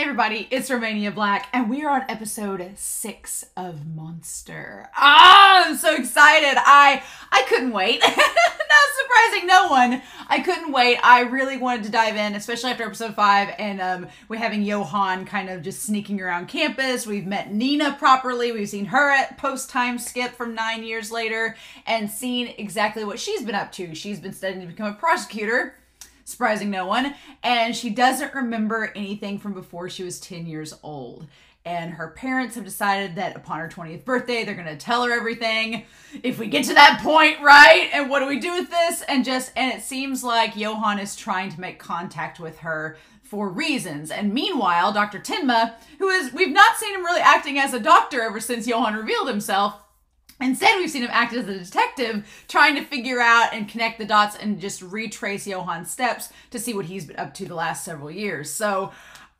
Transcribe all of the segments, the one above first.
everybody, it's Romania Black, and we are on episode 6 of Monster. I'm so excited. I couldn't wait. Not surprising no one. I couldn't wait. I really wanted to dive in, especially after episode 5, and we're having Johan kind of just sneaking around campus. We've met Nina properly. We've seen her at post-time skip from 9 years later, and seen exactly what she's been up to. She's been studying to become a prosecutor. Surprising no one. And she doesn't remember anything from before she was 10 years old. And her parents have decided that upon her 20th birthday, they're going to tell her everything. If we get to that point, right? And what do we do with this? And it seems like Johan is trying to make contact with her for reasons. And meanwhile, Dr. Tenma, we've not seen him really acting as a doctor ever since Johan revealed himself. Instead, we've seen him act as a detective, trying to figure out and connect the dots and just retrace Johan's steps to see what he's been up to the last several years. So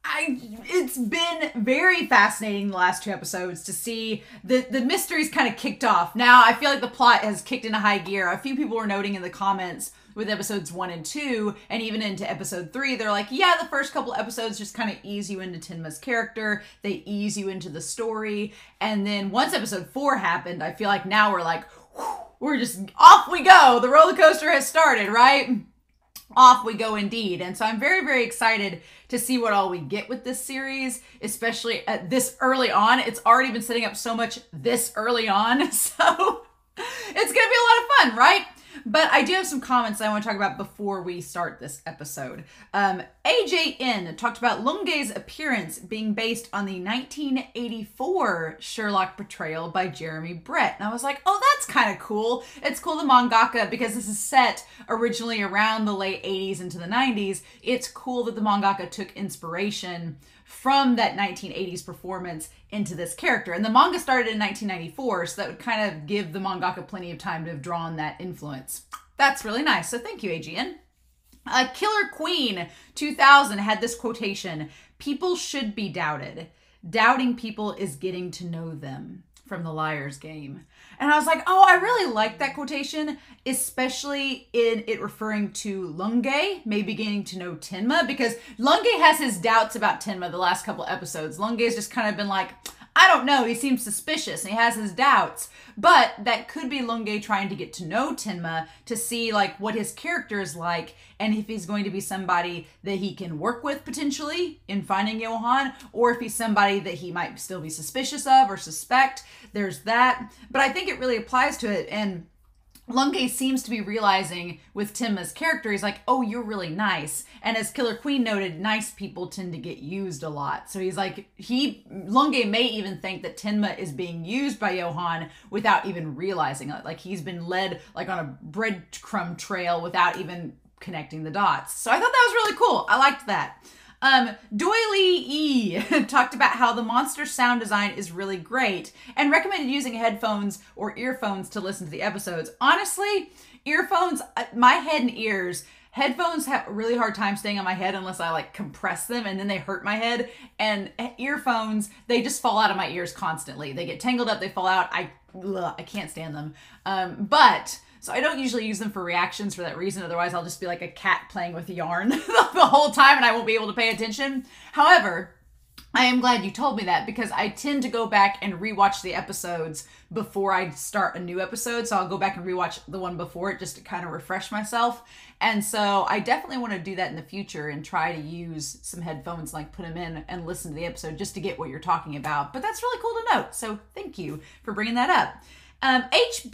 it's been very fascinating the last 2 episodes to see the mysteries kind of kicked off. Now, I feel like the plot has kicked into high gear. A few people were noting in the comments with episodes 1 and 2, and even into episode 3, they're like, yeah, the first couple episodes just kind of ease you into Tenma's character. They ease you into the story. And then once episode 4 happened, I feel like now we're like, whew, we're just off we go. The roller coaster has started, right? Off we go indeed. And so I'm very, very excited to see what all we get with this series, especially at this early on. It's already been setting up so much this early on. So it's going to be a lot of fun, right? But I do have some comments I want to talk about before we start this episode. AJN talked about Lunge's appearance being based on the 1984 Sherlock portrayal by Jeremy Brett. And I was like, oh, that's kind of cool. It's cool the mangaka, because this is set originally around the late 80s into the 90s. It's cool that the mangaka took inspiration from that 1980s performance into this character. And the manga started in 1994, so that would kind of give the mangaka plenty of time to have drawn that influence. That's really nice, so thank you, AGN. Killer Queen 2000 had this quotation: "People should be doubted. Doubting people is getting to know them," from The Liar's Game. And I was like, oh, I really like that quotation, especially in it referring to Lunge, maybe getting to know Tenma, because Lunge has his doubts about Tenma the last couple episodes. Lunge's just kind of been like, I don't know, he seems suspicious and he has his doubts. But that could be Lunge trying to get to know Tenma to see like what his character is like, and if he's going to be somebody that he can work with potentially in finding Johan, or if he's somebody that he might still be suspicious of or suspect. There's that. But I think it really applies to it. And Lunge seems to be realizing with Tenma's character, he's like, oh, you're really nice. And as Killer Queen noted, nice people tend to get used a lot. So he's like, Lunge may even think that Tenma is being used by Johan without even realizing it. Like he's been led like on a breadcrumb trail without even connecting the dots. So I thought that was really cool. I liked that. Doily E talked about how the monster sound design is really great and recommended using headphones or earphones to listen to the episodes. Honestly, earphones, my head and ears, headphones have a really hard time staying on my head unless I like compress them, and then they hurt my head. And earphones, they just fall out of my ears constantly. They get tangled up, they fall out. I can't stand them. So I don't usually use them for reactions for that reason. Otherwise, I'll just be like a cat playing with yarn the whole time and I won't be able to pay attention. However, I am glad you told me that, because I tend to go back and rewatch the episodes before I start a new episode. So I'll go back and rewatch the one before it just to kind of refresh myself. And so I definitely want to do that in the future and try to use some headphones, like put them in and listen to the episode just to get what you're talking about. But that's really cool to note. So thank you for bringing that up. H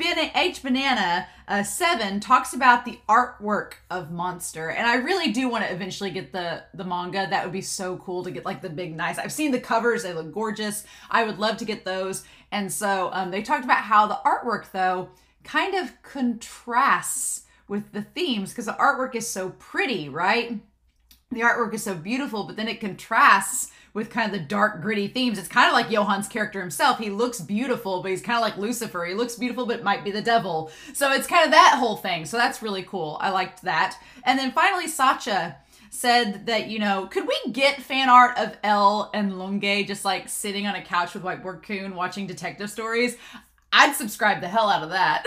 Banana 7 talks about the artwork of Monster, and I really do want to eventually get the manga. That would be so cool to get like the big nice. I've seen the covers, they look gorgeous. I would love to get those. And so they talked about how the artwork though kind of contrasts with the themes, because the artwork is so pretty, right? The artwork is so beautiful, but then it contrasts with kind of the dark, gritty themes. It's kind of like Johan's character himself. He looks beautiful, but he's kind of like Lucifer. He looks beautiful, but might be the devil. So it's kind of that whole thing. So that's really cool. I liked that. And then finally, Sacha said that, you know, could we get fan art of Elle and Lunge just like sitting on a couch with Whiteboard Coon watching detective stories? I'd subscribe the hell out of that.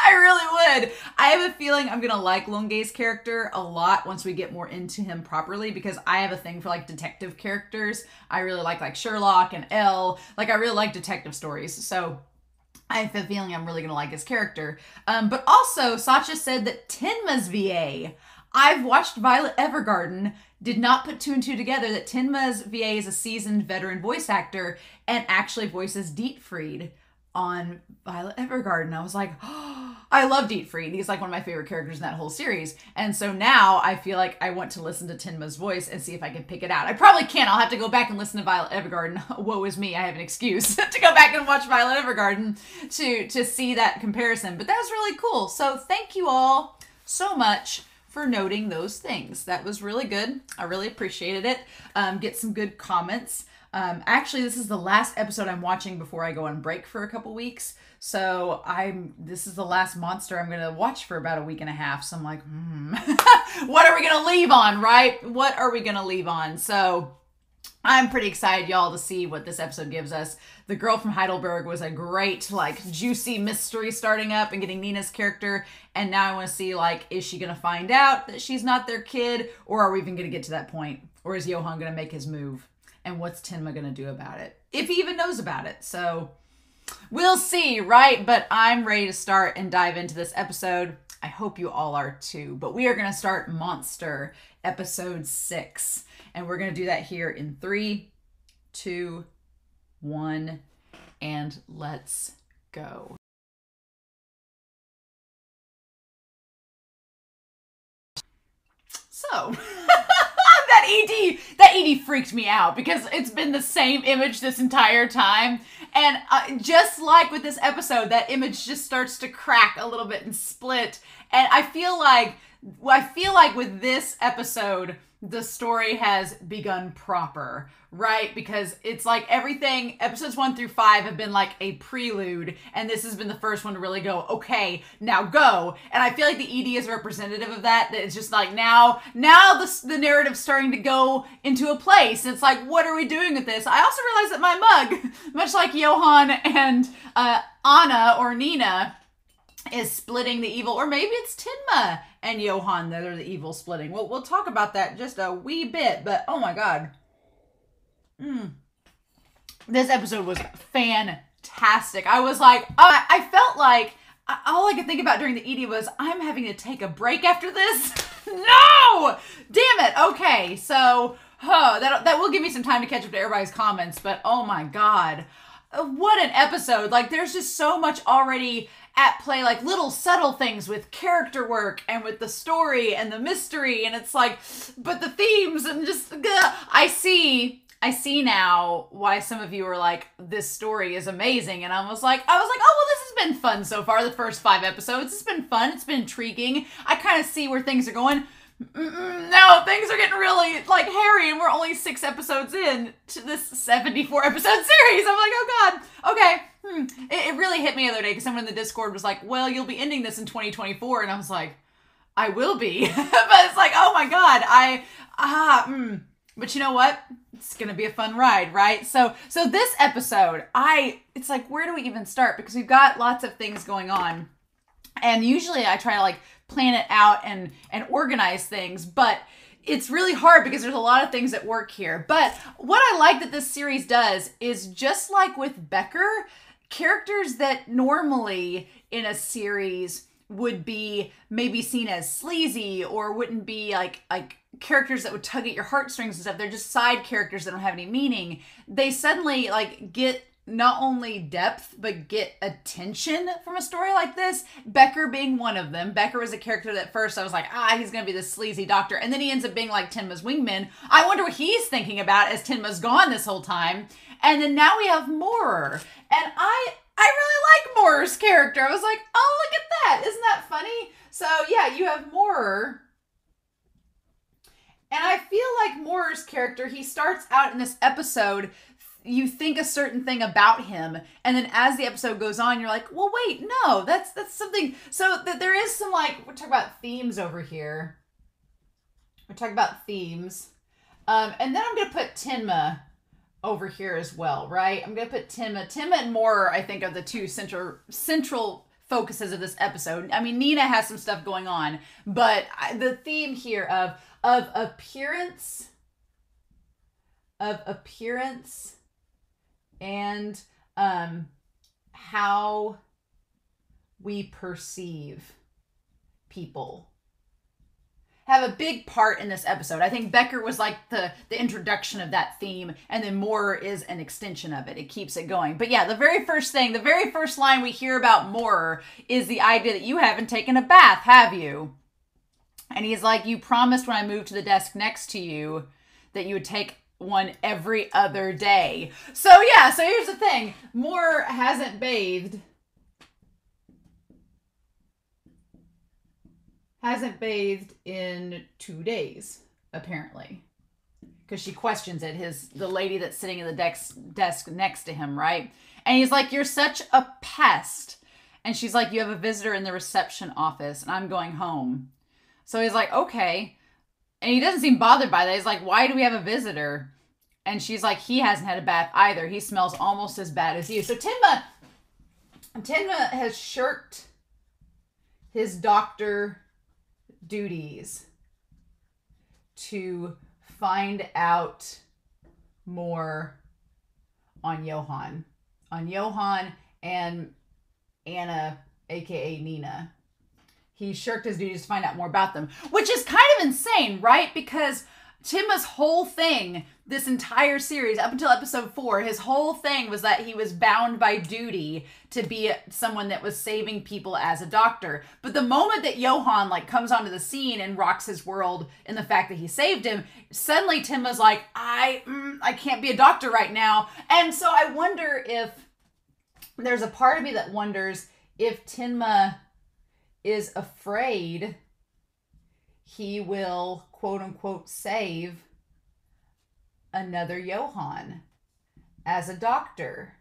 I really would. I have a feeling I'm gonna like Lungay's character a lot once we get more into him properly, because I have a thing for like detective characters. I really like Sherlock and Elle. Like I really like detective stories. So I have a feeling I'm really gonna like his character. But also, Sacha said that Tenma's VA. I've watched Violet Evergarden, did not put two and two together that Tenma's VA is a seasoned veteran voice actor and actually voices Dietfried on Violet Evergarden. I was like, oh, I love Dietfried. He's like one of my favorite characters in that whole series. And so now I feel like I want to listen to Tenma's voice and see if I can pick it out. I probably can't. I'll have to go back and listen to Violet Evergarden. Woe is me. I have an excuse to go back and watch Violet Evergarden to see that comparison. But that was really cool. So thank you all so much for noting those things. That was really good. I really appreciated it. Get some good comments. Actually, this is the last episode I'm watching before I go on break for a couple weeks. So this is the last monster I'm going to watch for about a week and a half. So I'm like, what are we going to leave on, right? What are we going to leave on? So I'm pretty excited, y'all, to see what this episode gives us. The Girl from Heidelberg was a great, like, juicy mystery starting up and getting Nina's character. And now I want to see, like, is she going to find out that she's not their kid? Or are we even going to get to that point? Or is Johan going to make his move? And what's Tenma going to do about it? If he even knows about it. So we'll see, right? But I'm ready to start and dive into this episode. I hope you all are too. But we are going to start Monster, episode 6. And we're going to do that here in 3, 2, 1, and let's go. So, that ED freaked me out because it's been the same image this entire time. And just like with this episode, that image just starts to crack a little bit and split. And I feel like with this episode, the story has begun proper, right? Because it's like everything, episodes 1 through 5 have been like a prelude, and this has been the first one to really go, okay, now go. And I feel like the ED is representative of that it's just like now the narrative's starting to go into a place. It's like, what are we doing with this? I also realized that my mug, much like Johan and Anna or Nina, is splitting the evil, or maybe it's Tenma and Johan that are the evil splitting. We'll talk about that just a wee bit, but oh my god. This episode was fantastic. I was like, I felt like all I could think about during the ED was, I'm having to take a break after this. No! Damn it. Okay, so that will give me some time to catch up to everybody's comments, but oh my god. What an episode. Like, there's just so much already at play, like little subtle things with character work and with the story and the mystery, and it's like, but the themes and just, I see now why some of you are like, this story is amazing, and I was like, oh, well, this has been fun so far, the first 5 episodes. It's been fun, it's been intriguing. I kind of see where things are going. No, things are getting really, like, hairy, and we're only 6 episodes in to this 74 episode series. I'm like, oh god, okay. It really hit me the other day because someone in the Discord was like, well, you'll be ending this in 2024, and I was like, I will be. But it's like, oh my god, but you know what? It's gonna be a fun ride, right? So this episode, it's like, where do we even start? Because we've got lots of things going on, and usually I try to like plan it out and organize things, but it's really hard because there's a lot of things at work here. But what I like that this series does is, just like with Becker, characters that normally in a series would be maybe seen as sleazy or wouldn't be like characters that would tug at your heartstrings and stuff. They're just side characters that don't have any meaning. They suddenly like get not only depth, but get attention from a story like this. Becker being one of them. Becker was a character that at first I was like, he's gonna be this sleazy doctor, and then he ends up being like Tenma's wingman. I wonder what he's thinking about as Tenma's gone this whole time. And then now we have Maurer, and I really like Maurer's character. I was like, oh, look at that, isn't that funny? So yeah, you have Maurer, and I feel like Maurer's character, he starts out in this episode, you think a certain thing about him, and then as the episode goes on, you're like, well, wait, no, that's something. So there is some, like, we're talking about themes over here. We're talking about themes. And then I'm going to put Tenma over here as well, right? I'm going to put Tenma. Tenma and Maurer, I think, are the two central focuses of this episode. I mean, Nina has some stuff going on, but the theme here of appearance and how we perceive people have a big part in this episode. I think Becker was like the introduction of that theme, and then Maurer is an extension of it. It keeps it going. But yeah, the very first line we hear about Maurer is the idea that you haven't taken a bath, have you? And he's like, you promised when I moved to the desk next to you that you would take one every other day. So yeah, so here's the thing. Maurer hasn't bathed in 2 days, apparently. Because she questions it, the lady that's sitting at the desk next to him, right? And he's like, you're such a pest. And she's like, you have a visitor in the reception office, and I'm going home. So he's like, okay. And he doesn't seem bothered by that. He's like, why do we have a visitor? And she's like, he hasn't had a bath either. He smells almost as bad as you. So Tenma has shirked his doctor duties to find out more on Johan and Anna, aka Nina. He shirked his duties to find out more about them, which is kind of insane, right? Because Tenma's whole thing, this entire series, up until episode 4, his whole thing was that he was bound by duty to be someone that was saving people as a doctor. But the moment that Johan comes onto the scene and rocks his world in the fact that he saved him, suddenly Tenma's like, I can't be a doctor right now. And so I wonder if there's a part of me that wonders if Tenma is afraid he will, quote unquote, save another Johan as a doctor.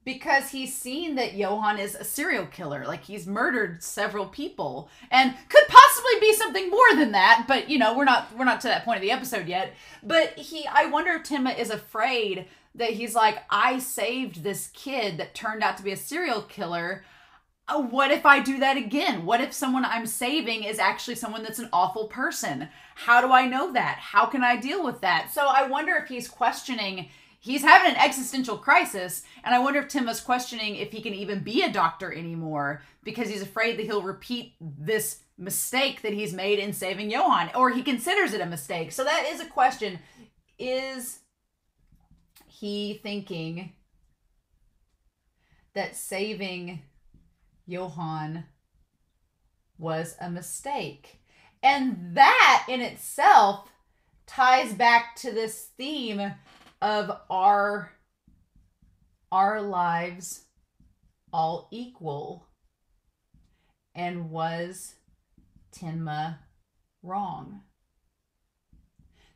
Because he's seen that Johan is a serial killer. Like, he's murdered several people and could possibly be something more than that. But, you know, we're not to that point of the episode yet. But I wonder if Tenma is afraid that he's like, I saved this kid that turned out to be a serial killer. What if I do that again? What if someone I'm saving is actually someone that's an awful person? How do I know that? How can I deal with that? So I wonder if he's questioning, he's having an existential crisis, and I wonder if Tenma's questioning if he can even be a doctor anymore because he's afraid that he'll repeat this mistake that he's made in saving Johan, or he considers it a mistake. So that is a question. Is he thinking that saving Johan was a mistake? And that in itself ties back to this theme of our lives all equal. And was Tenma wrong?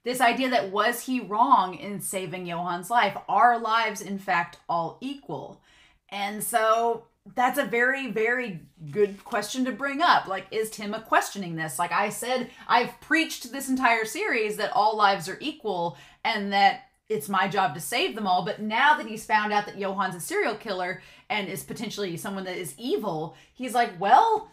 This idea that, was he wrong in saving Johan's life? Are lives, in fact, all equal? And so that's a very, very good question to bring up. Like, is Tenma questioning this? Like I said, I've preached this entire series that all lives are equal and that it's my job to save them all. But now that he's found out that Johan's a serial killer and is potentially someone that is evil, he's like, well,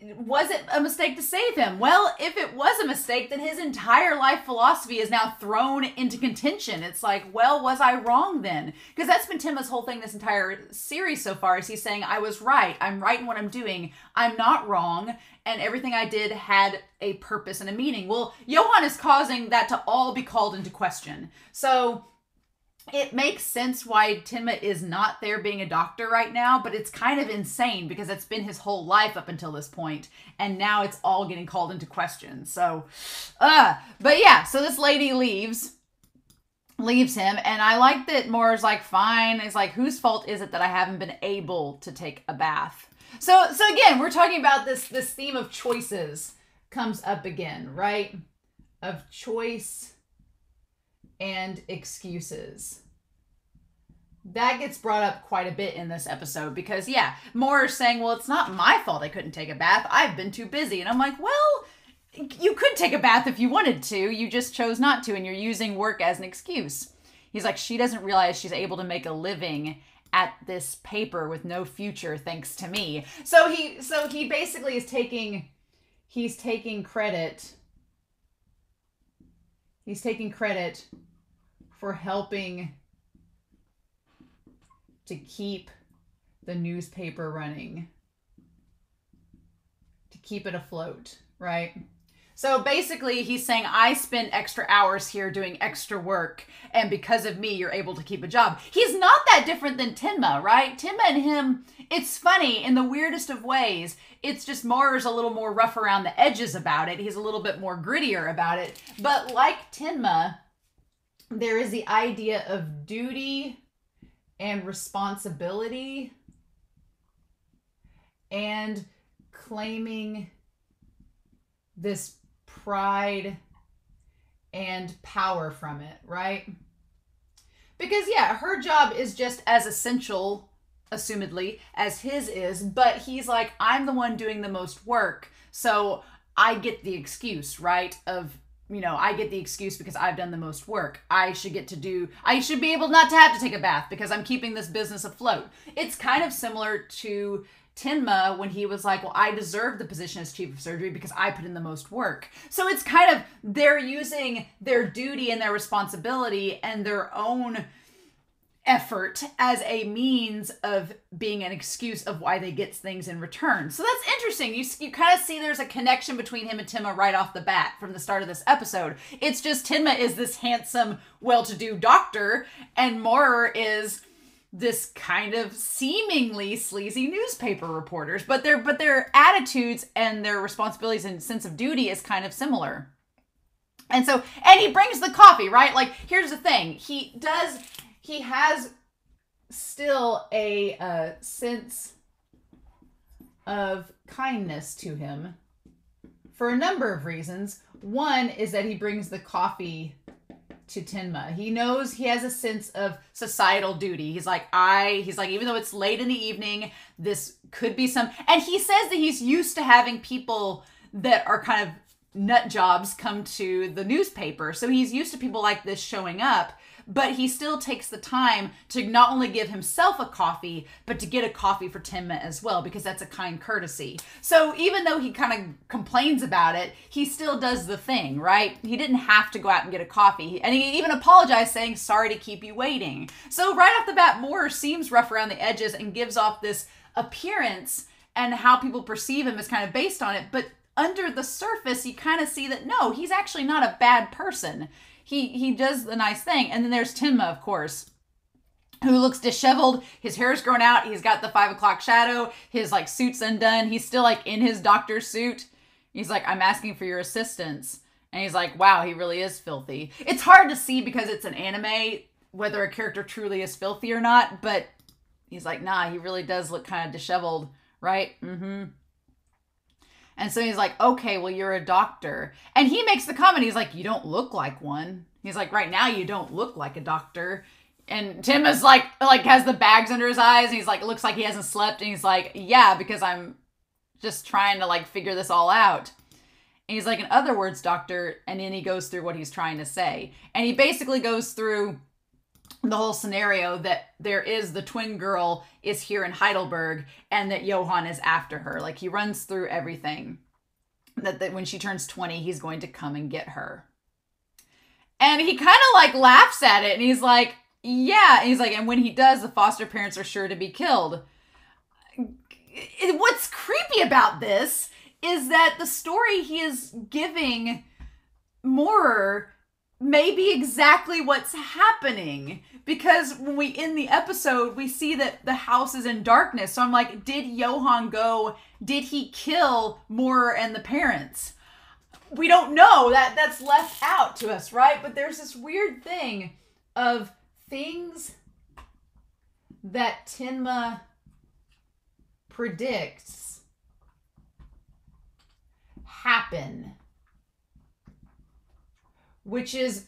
was it a mistake to save him? Well, if it was a mistake, then his entire life philosophy is now thrown into contention. It's like, well, was I wrong then? Because that's been Tenma's whole thing this entire series so far, is he's saying, I was right. I'm right in what I'm doing. I'm not wrong. And everything I did had a purpose and a meaning. Well, Johan is causing that to all be called into question. So it makes sense why Tenma is not there being a doctor right now, but it's kind of insane because it's been his whole life up until this point, and now it's all getting called into question. So, but yeah, so this lady leaves him, and I like that Maurer's like, fine. It's like, whose fault is it that I haven't been able to take a bath? So again, we're talking about this theme of choices comes up again, right? Of choice and excuses. That gets brought up quite a bit in this episode because, yeah, Maurer's saying, well, it's not my fault I couldn't take a bath. I've been too busy. And I'm like, well, you could take a bath if you wanted to. You just chose not to, and you're using work as an excuse. He's like, she doesn't realize she's able to make a living at this paper with no future thanks to me. So he basically is taking credit. He's taking credit for helping to keep the newspaper running, to keep it afloat, right? So basically he's saying, I spend extra hours here doing extra work, and because of me, you're able to keep a job. He's not that different than Tenma, right? Tenma and him, it's funny in the weirdest of ways. It's just Maurer's a little more rough around the edges about it. He's a little bit more grittier about it. But like Tenma, there is the idea of duty and responsibility and claiming this pride and power from it, right? Because yeah, her job is just as essential, assumedly, as his is, but he's like, I'm the one doing the most work, so I get the excuse, right? Of, you know, I get the excuse because I've done the most work. I should be able not to have to take a bath because I'm keeping this business afloat. It's kind of similar to Tenma when he was like, well, I deserve the position as chief of surgery because I put in the most work. So it's kind of, they're using their duty and their responsibility and their own effort as a means of being an excuse of why they get things in return. So that's interesting. You kind of see there's a connection between him and Tenma right off the bat from the start of this episode. It's just Tenma is this handsome, well-to-do doctor, and Maurer is this kind of seemingly sleazy newspaper reporters, but their attitudes and their responsibilities and sense of duty is kind of similar. And he brings the coffee, right? Like, here's the thing. He has still a sense of kindness to him for a number of reasons. One is that he brings the coffee to Tenma. He knows he has a sense of societal duty. He's like, even though it's late in the evening, this could be and he says that he's used to having people that are kind of nut jobs come to the newspaper. So he's used to people like this showing up, but he still takes the time to not only give himself a coffee, but to get a coffee for Tenma as well, because that's a kind courtesy. So even though he kind of complains about it, he still does the thing, right? He didn't have to go out and get a coffee. And he even apologized saying, sorry to keep you waiting. So right off the bat, Maurer seems rough around the edges and gives off this appearance, and how people perceive him is kind of based on it. But under the surface, you kind of see that, no, he's actually not a bad person. He does the nice thing. And then there's Tenma, of course, who looks disheveled. His hair's grown out. He's got the 5 o'clock shadow. His suit's undone. He's still in his doctor's suit. He's like, I'm asking for your assistance. And he's like, wow, he really is filthy. It's hard to see because it's an anime whether a character truly is filthy or not. But he's like, nah, he really does look kind of disheveled, right? Mm-hmm. And so he's like, okay, well, you're a doctor. And he makes the comment, he's like, you don't look like one. He's like, right now you don't look like a doctor. And Tim is like has the bags under his eyes. And he's like, it looks like he hasn't slept. And he's like, yeah, because I'm just trying to figure this all out. And he's like, in other words, doctor. And then he goes through what he's trying to say. And he basically goes through the whole scenario that the twin girl is here in Heidelberg and that Johann is after her. He runs through everything. That when she turns 20, he's going to come and get her. And he kind of laughs at it, and he's like, yeah. And he's like, and when he does, the foster parents are sure to be killed. What's creepy about this is that the story he is giving Maurer may be exactly what's happening, because when we end the episode, we see that the house is in darkness. So I'm like, did he kill Maurer and the parents? We don't know. That's left out to us, right? But there's this weird thing of things that Tenma predicts happen, which is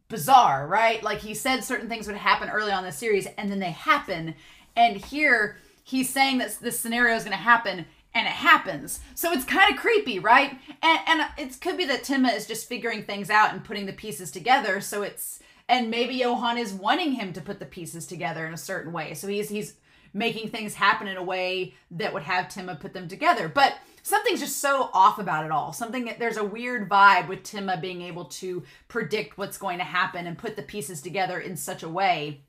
bizarre, right? He said certain things would happen early on in the series, and then they happen. And here, he's saying that this scenario is going to happen, and it happens. So it's kind of creepy, right? And it could be that Tenma is just figuring things out and putting the pieces together. So it's And maybe Johan is wanting him to put the pieces together in a certain way. So he's making things happen in a way that would have Tenma put them together. But something's just so off about it all. There's a weird vibe with Tenma being able to predict what's going to happen and put the pieces together in such a way.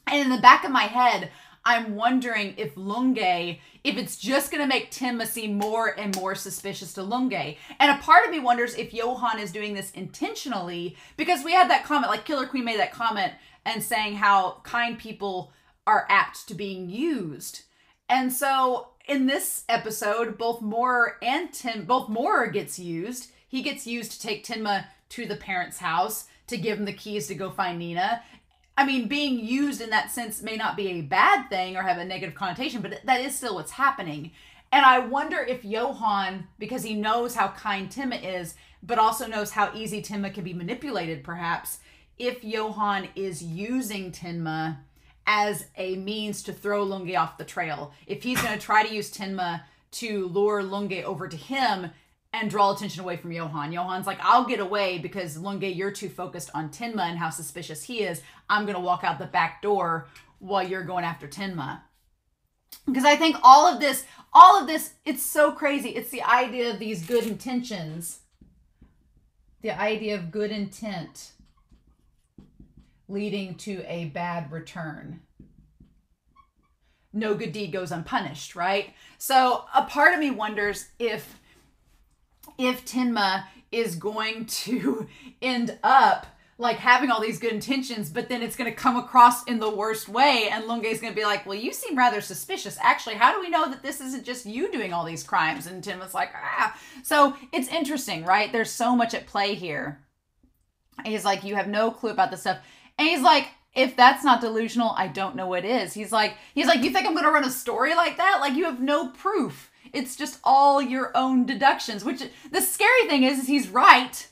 And in the back of my head, I'm wondering if Lunge, if it's just going to make Tenma seem more and more suspicious to Lunge. And a part of me wonders if Johan is doing this intentionally, because we had that comment, like Killer Queen made that comment and saying how kind people are apt to being used. And so in this episode, both Maurer gets used. He gets used to take Tenma to the parents' house, to give him the keys to go find Nina. I mean, being used in that sense may not be a bad thing or have a negative connotation, but that is still what's happening. And I wonder if Johan, because he knows how kind Tenma is, but also knows how easy Tenma can be manipulated, perhaps, if Johan is using Tenma as a means to throw Lunge off the trail. If he's going to try to use Tenma to lure Lunge over to him and draw attention away from Johan. Johan's like, I'll get away because Lunge, you're too focused on Tenma and how suspicious he is. I'm going to walk out the back door while you're going after Tenma. Because I think all of this, it's so crazy. It's the idea of these good intentions. The idea of good intent leading to a bad return. No good deed goes unpunished, right? So a part of me wonders if Tenma is going to end up like having all these good intentions, but then it's going to come across in the worst way. And Lunge is going to be like, well, you seem rather suspicious. Actually, how do we know that this isn't just you doing all these crimes? And Tenma's like, ah. So it's interesting, right? There's so much at play here. He's like, you have no clue about this stuff. And he's like, if that's not delusional, I don't know what is. He's like, you think I'm going to run a story like that? Like, you have no proof. It's just all your own deductions, which the scary thing is he's right.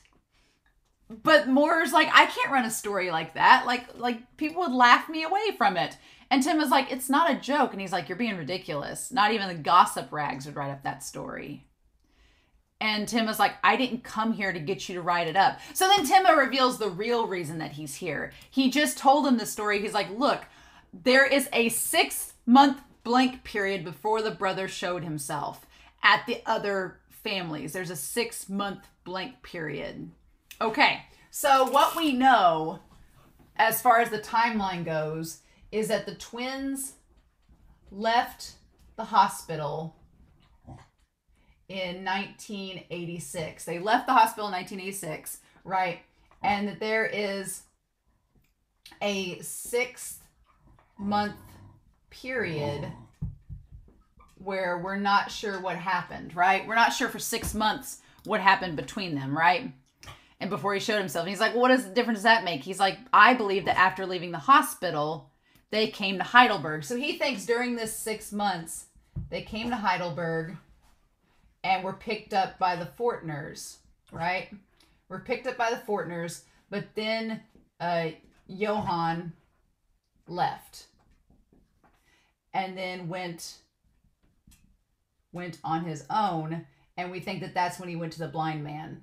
But Maurer's like, I can't run a story like that. Like people would laugh me away from it. And Tenma's like, it's not a joke. And he's like, you're being ridiculous. Not even the gossip rags would write up that story. And Tenma's like, I didn't come here to get you to write it up. So then Tenma reveals the real reason that he's here. He just told him the story. He's like, look, there is a 6-month blank period before the brother showed himself at the other families. There's a 6-month blank period. Okay, so what we know as far as the timeline goes is that the twins left the hospital in 1986. They left the hospital in 1986, right? And that there is a 6-month period where we're not sure what happened, right? We're not sure for 6 months what happened between them, right? And before he showed himself, and he's like, well, what difference does that make? He's like, I believe that after leaving the hospital, they came to Heidelberg. So he thinks during this 6 months, they came to Heidelberg and were picked up by the Fortners, right? Were picked up by the Fortners, but then Johan left. And then went on his own. And we think that that's when he went to the blind man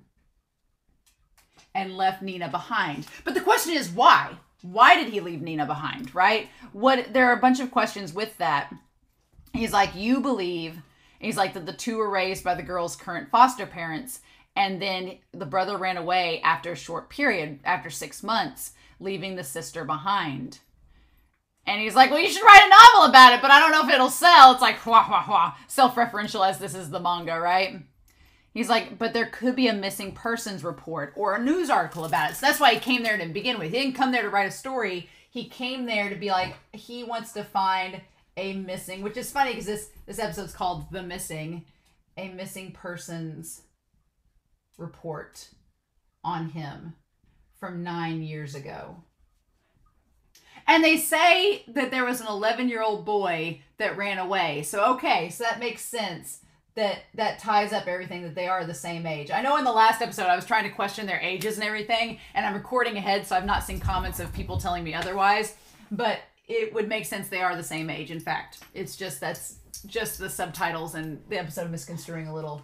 and left Nina behind. But the question is why? Why did he leave Nina behind, right? There are a bunch of questions with that. He's like, you believe, he's like, that the two were raised by the girl's current foster parents, and then the brother ran away after a short period, after 6 months, leaving the sister behind. And he's like, well, you should write a novel about it, but I don't know if it'll sell. It's like, wah, wah, wah. Self-referential as this is the manga, right? He's like, but there could be a missing persons report or a news article about it. So that's why he came there to begin with. He didn't come there to write a story. He came there to be like, he wants to find a missing, which is funny because this episode's called The Missing, a missing persons report on him from 9 years ago. And they say that there was an 11-year-old boy that ran away. So, okay, so that makes sense. That ties up everything, that they are the same age. I know in the last episode I was trying to question their ages and everything, and I'm recording ahead, so I've not seen comments of people telling me otherwise, but it would make sense they are the same age. In fact, it's just, that's just the subtitles and the episode misconstruing a little.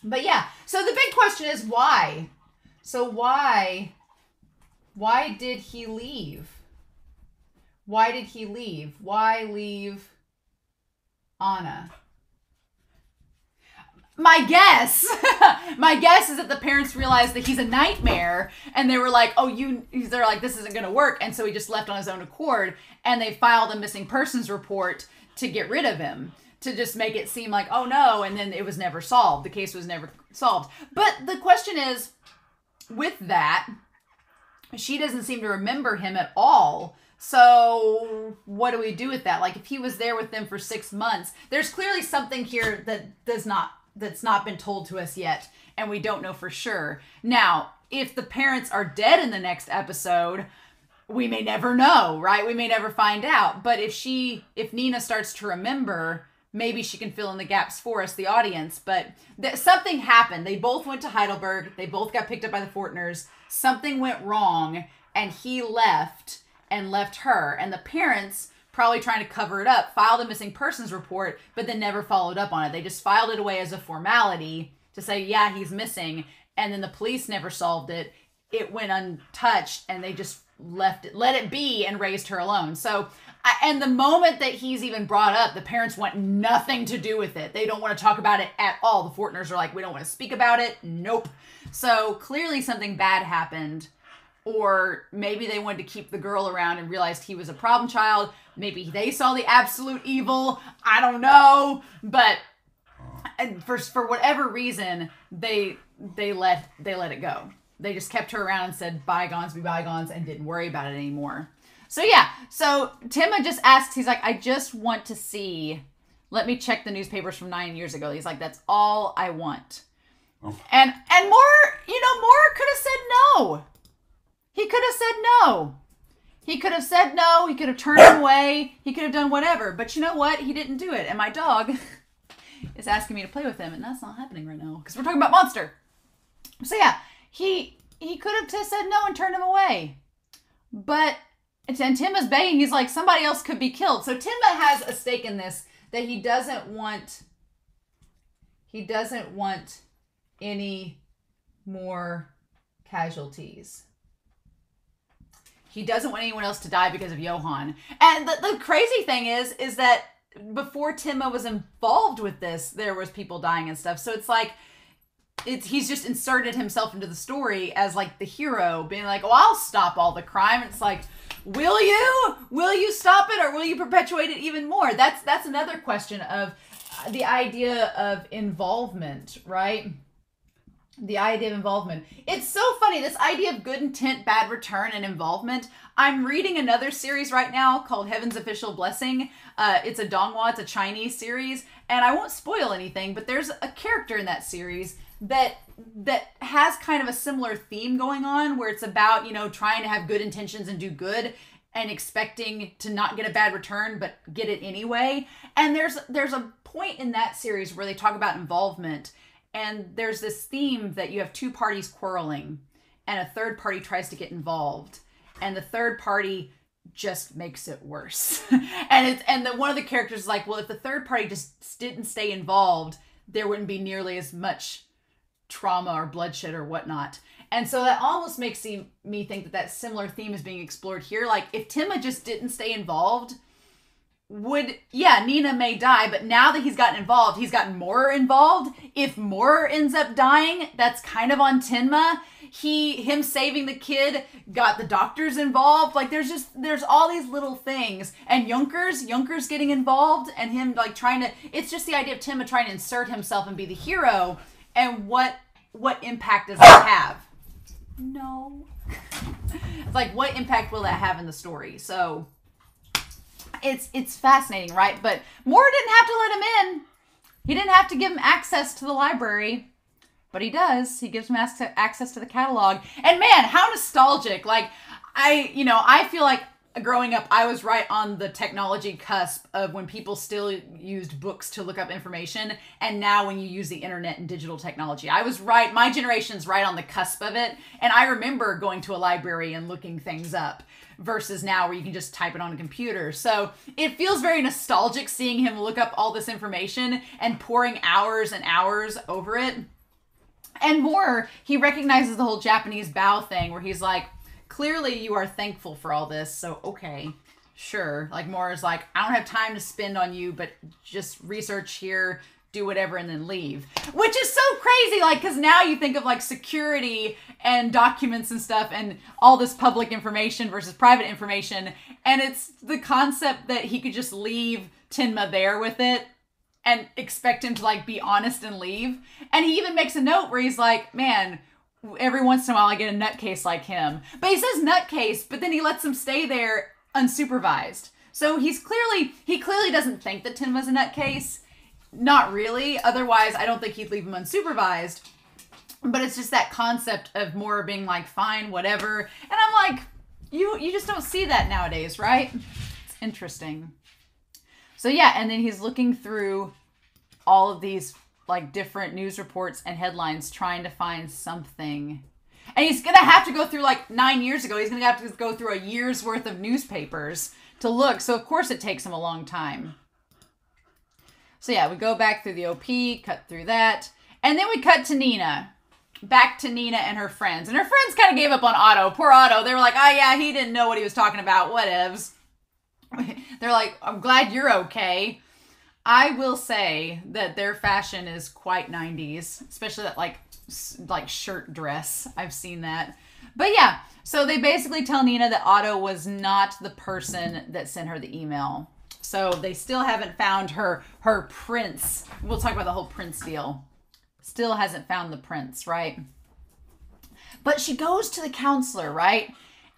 But yeah, so the big question is why? So why Why did he leave? Why did he leave? Why leave Anna? My guess is that the parents realized that he's a nightmare, and they were like, oh, they're like, this isn't going to work. And so he just left on his own accord, and they filed a missing persons report to get rid of him, to just make it seem like, oh no, and then it was never solved. The case was never solved. But the question is, with that, she doesn't seem to remember him at all. So what do we do with that? Like, if he was there with them for 6 months, there's clearly something here that's not been told to us yet, and we don't know for sure. Now, if the parents are dead in the next episode, we may never know, right? We may never find out. But if Nina starts to remember, maybe she can fill in the gaps for us, the audience. But something happened. They both went to Heidelberg. They both got picked up by the Fortners. Something went wrong, and he left her. And the parents, probably trying to cover it up, filed a missing persons report, but then never followed up on it. They just filed it away as a formality to say, yeah, he's missing. And then the police never solved it. It went untouched, and they just let it be and raised her alone. So, and the moment that he's even brought up, the parents want nothing to do with it. They don't want to talk about it at all. The Fortners are like, we don't want to speak about it. Nope. So clearly something bad happened. Or maybe they wanted to keep the girl around and realized he was a problem child. Maybe they saw the absolute evil. I don't know. But for whatever reason, they let it go. They just kept her around and said bygones be bygones and didn't worry about it anymore. So yeah, so Tenma just asks, he's like, I just want to see, let me check the newspapers from 9 years ago. He's like, that's all I want. Oh. And Maurer could have said no. He could have said no. He could have said no. He could have turned him away. He could have done whatever. But you know what? He didn't do it. And my dog is asking me to play with him. And that's not happening right now because we're talking about Monster. So yeah, he could have just said no and turned him away. But, and Tenma's begging. He's like, somebody else could be killed. So Tenma has a stake in this that he doesn't want any more casualties. He doesn't want anyone else to die because of Johan. And the crazy thing is that before Tenma was involved with this, there was people dying and stuff. So it's like, he's just inserted himself into the story as like the hero, being like, oh, I'll stop all the crime. And it's like, will you stop it, or will you perpetuate it even more? That's another question of the idea of involvement, right? The idea of involvement. It's so funny, this idea of good intent, bad return, and involvement. I'm reading another series right now called Heaven's Official Blessing. It's a Donghua, it's a Chinese series, and I won't spoil anything, but there's a character in that series that has kind of a similar theme going on, where it's about, trying to have good intentions and do good and expecting to not get a bad return, but get it anyway. And there's a point in that series where they talk about involvement. And there's this theme that you have two parties quarreling and a third party tries to get involved. And the third party just makes it worse. and one of the characters is like, well, if the third party just didn't stay involved, there wouldn't be nearly as much trauma or bloodshed or whatnot. And so that almost makes me think that similar theme is being explored here. Like, if Tenma just didn't stay involved, Nina may die, but now that he's gotten involved, he's gotten Maurer involved. If Maurer ends up dying, that's kind of on Tenma. Him saving the kid got the doctors involved. Like, there's all these little things. And Junker's getting involved, and him like it's just the idea of Tenma trying to insert himself and be the hero. And what impact does that have? No. It's like, what impact will that have in the story? So it's fascinating, right? But Maurer didn't have to let him in. He didn't have to give him access to the library. But he does. He gives him access to the catalog. And man, how nostalgic. Like, I feel like growing up, I was right on the technology cusp of when people still used books to look up information. And now when you use the internet and digital technology, I was right. My generation's right on the cusp of it. And I remember going to a library and looking things up versus now where you can just type it on a computer. So it feels very nostalgic seeing him look up all this information and pouring hours and hours over it. And Maurer, he recognizes the whole Japanese bow thing where he's like, clearly you are thankful for all this, so okay, sure. Like Maurer's like, I don't have time to spend on you, but just research here, do whatever, and then leave. Which is so crazy, like, because now you think of like security and documents and stuff and all this public information versus private information, and it's the concept that he could just leave Tenma there with it and expect him to like be honest and leave. And he even makes a note where he's like, man, every once in a while I get a nutcase like him. But he says nutcase, but then he lets him stay there unsupervised. So he clearly doesn't think that Tenma's a nutcase. Not really. Otherwise, I don't think he'd leave him unsupervised. But it's just that concept of Maurer being like, fine, whatever. And I'm like, you just don't see that nowadays, right? It's interesting. So yeah, and then he's looking through all of these like different news reports and headlines trying to find something. And he's going to have to go through like 9 years ago. He's going to have to go through a year's worth of newspapers to look. So of course it takes him a long time. So yeah, we go back through the OP, cut through that. And then we cut to Nina. Back to Nina and her friends. And her friends kind of gave up on Otto. Poor Otto. They were like, oh yeah, he didn't know what he was talking about. Whatevs. They're like, I'm glad you're okay. I will say that their fashion is quite 90s, especially that like shirt dress. I've seen that. But yeah, so they basically tell Nina that Otto was not the person that sent her the email. So they still haven't found her prince. We'll talk about the whole prince deal. Still hasn't found the prince, right? But she goes to the counselor, right?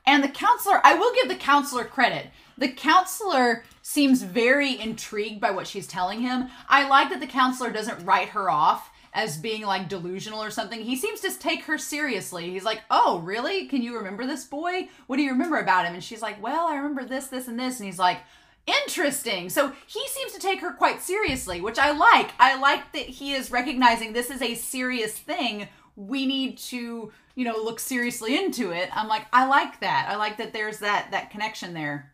And the counselor, I will give the counselor credit. The counselor seems very intrigued by what she's telling him. I like that the counselor doesn't write her off as being like delusional or something. He seems to take her seriously. He's like, oh, really? Can you remember this boy? What do you remember about him? And she's like, well, I remember this, this, and this. And he's like, interesting. So he seems to take her quite seriously, which I like. I like that he is recognizing this is a serious thing. We need to, look seriously into it. I'm like, I like that. I like that there's that connection there.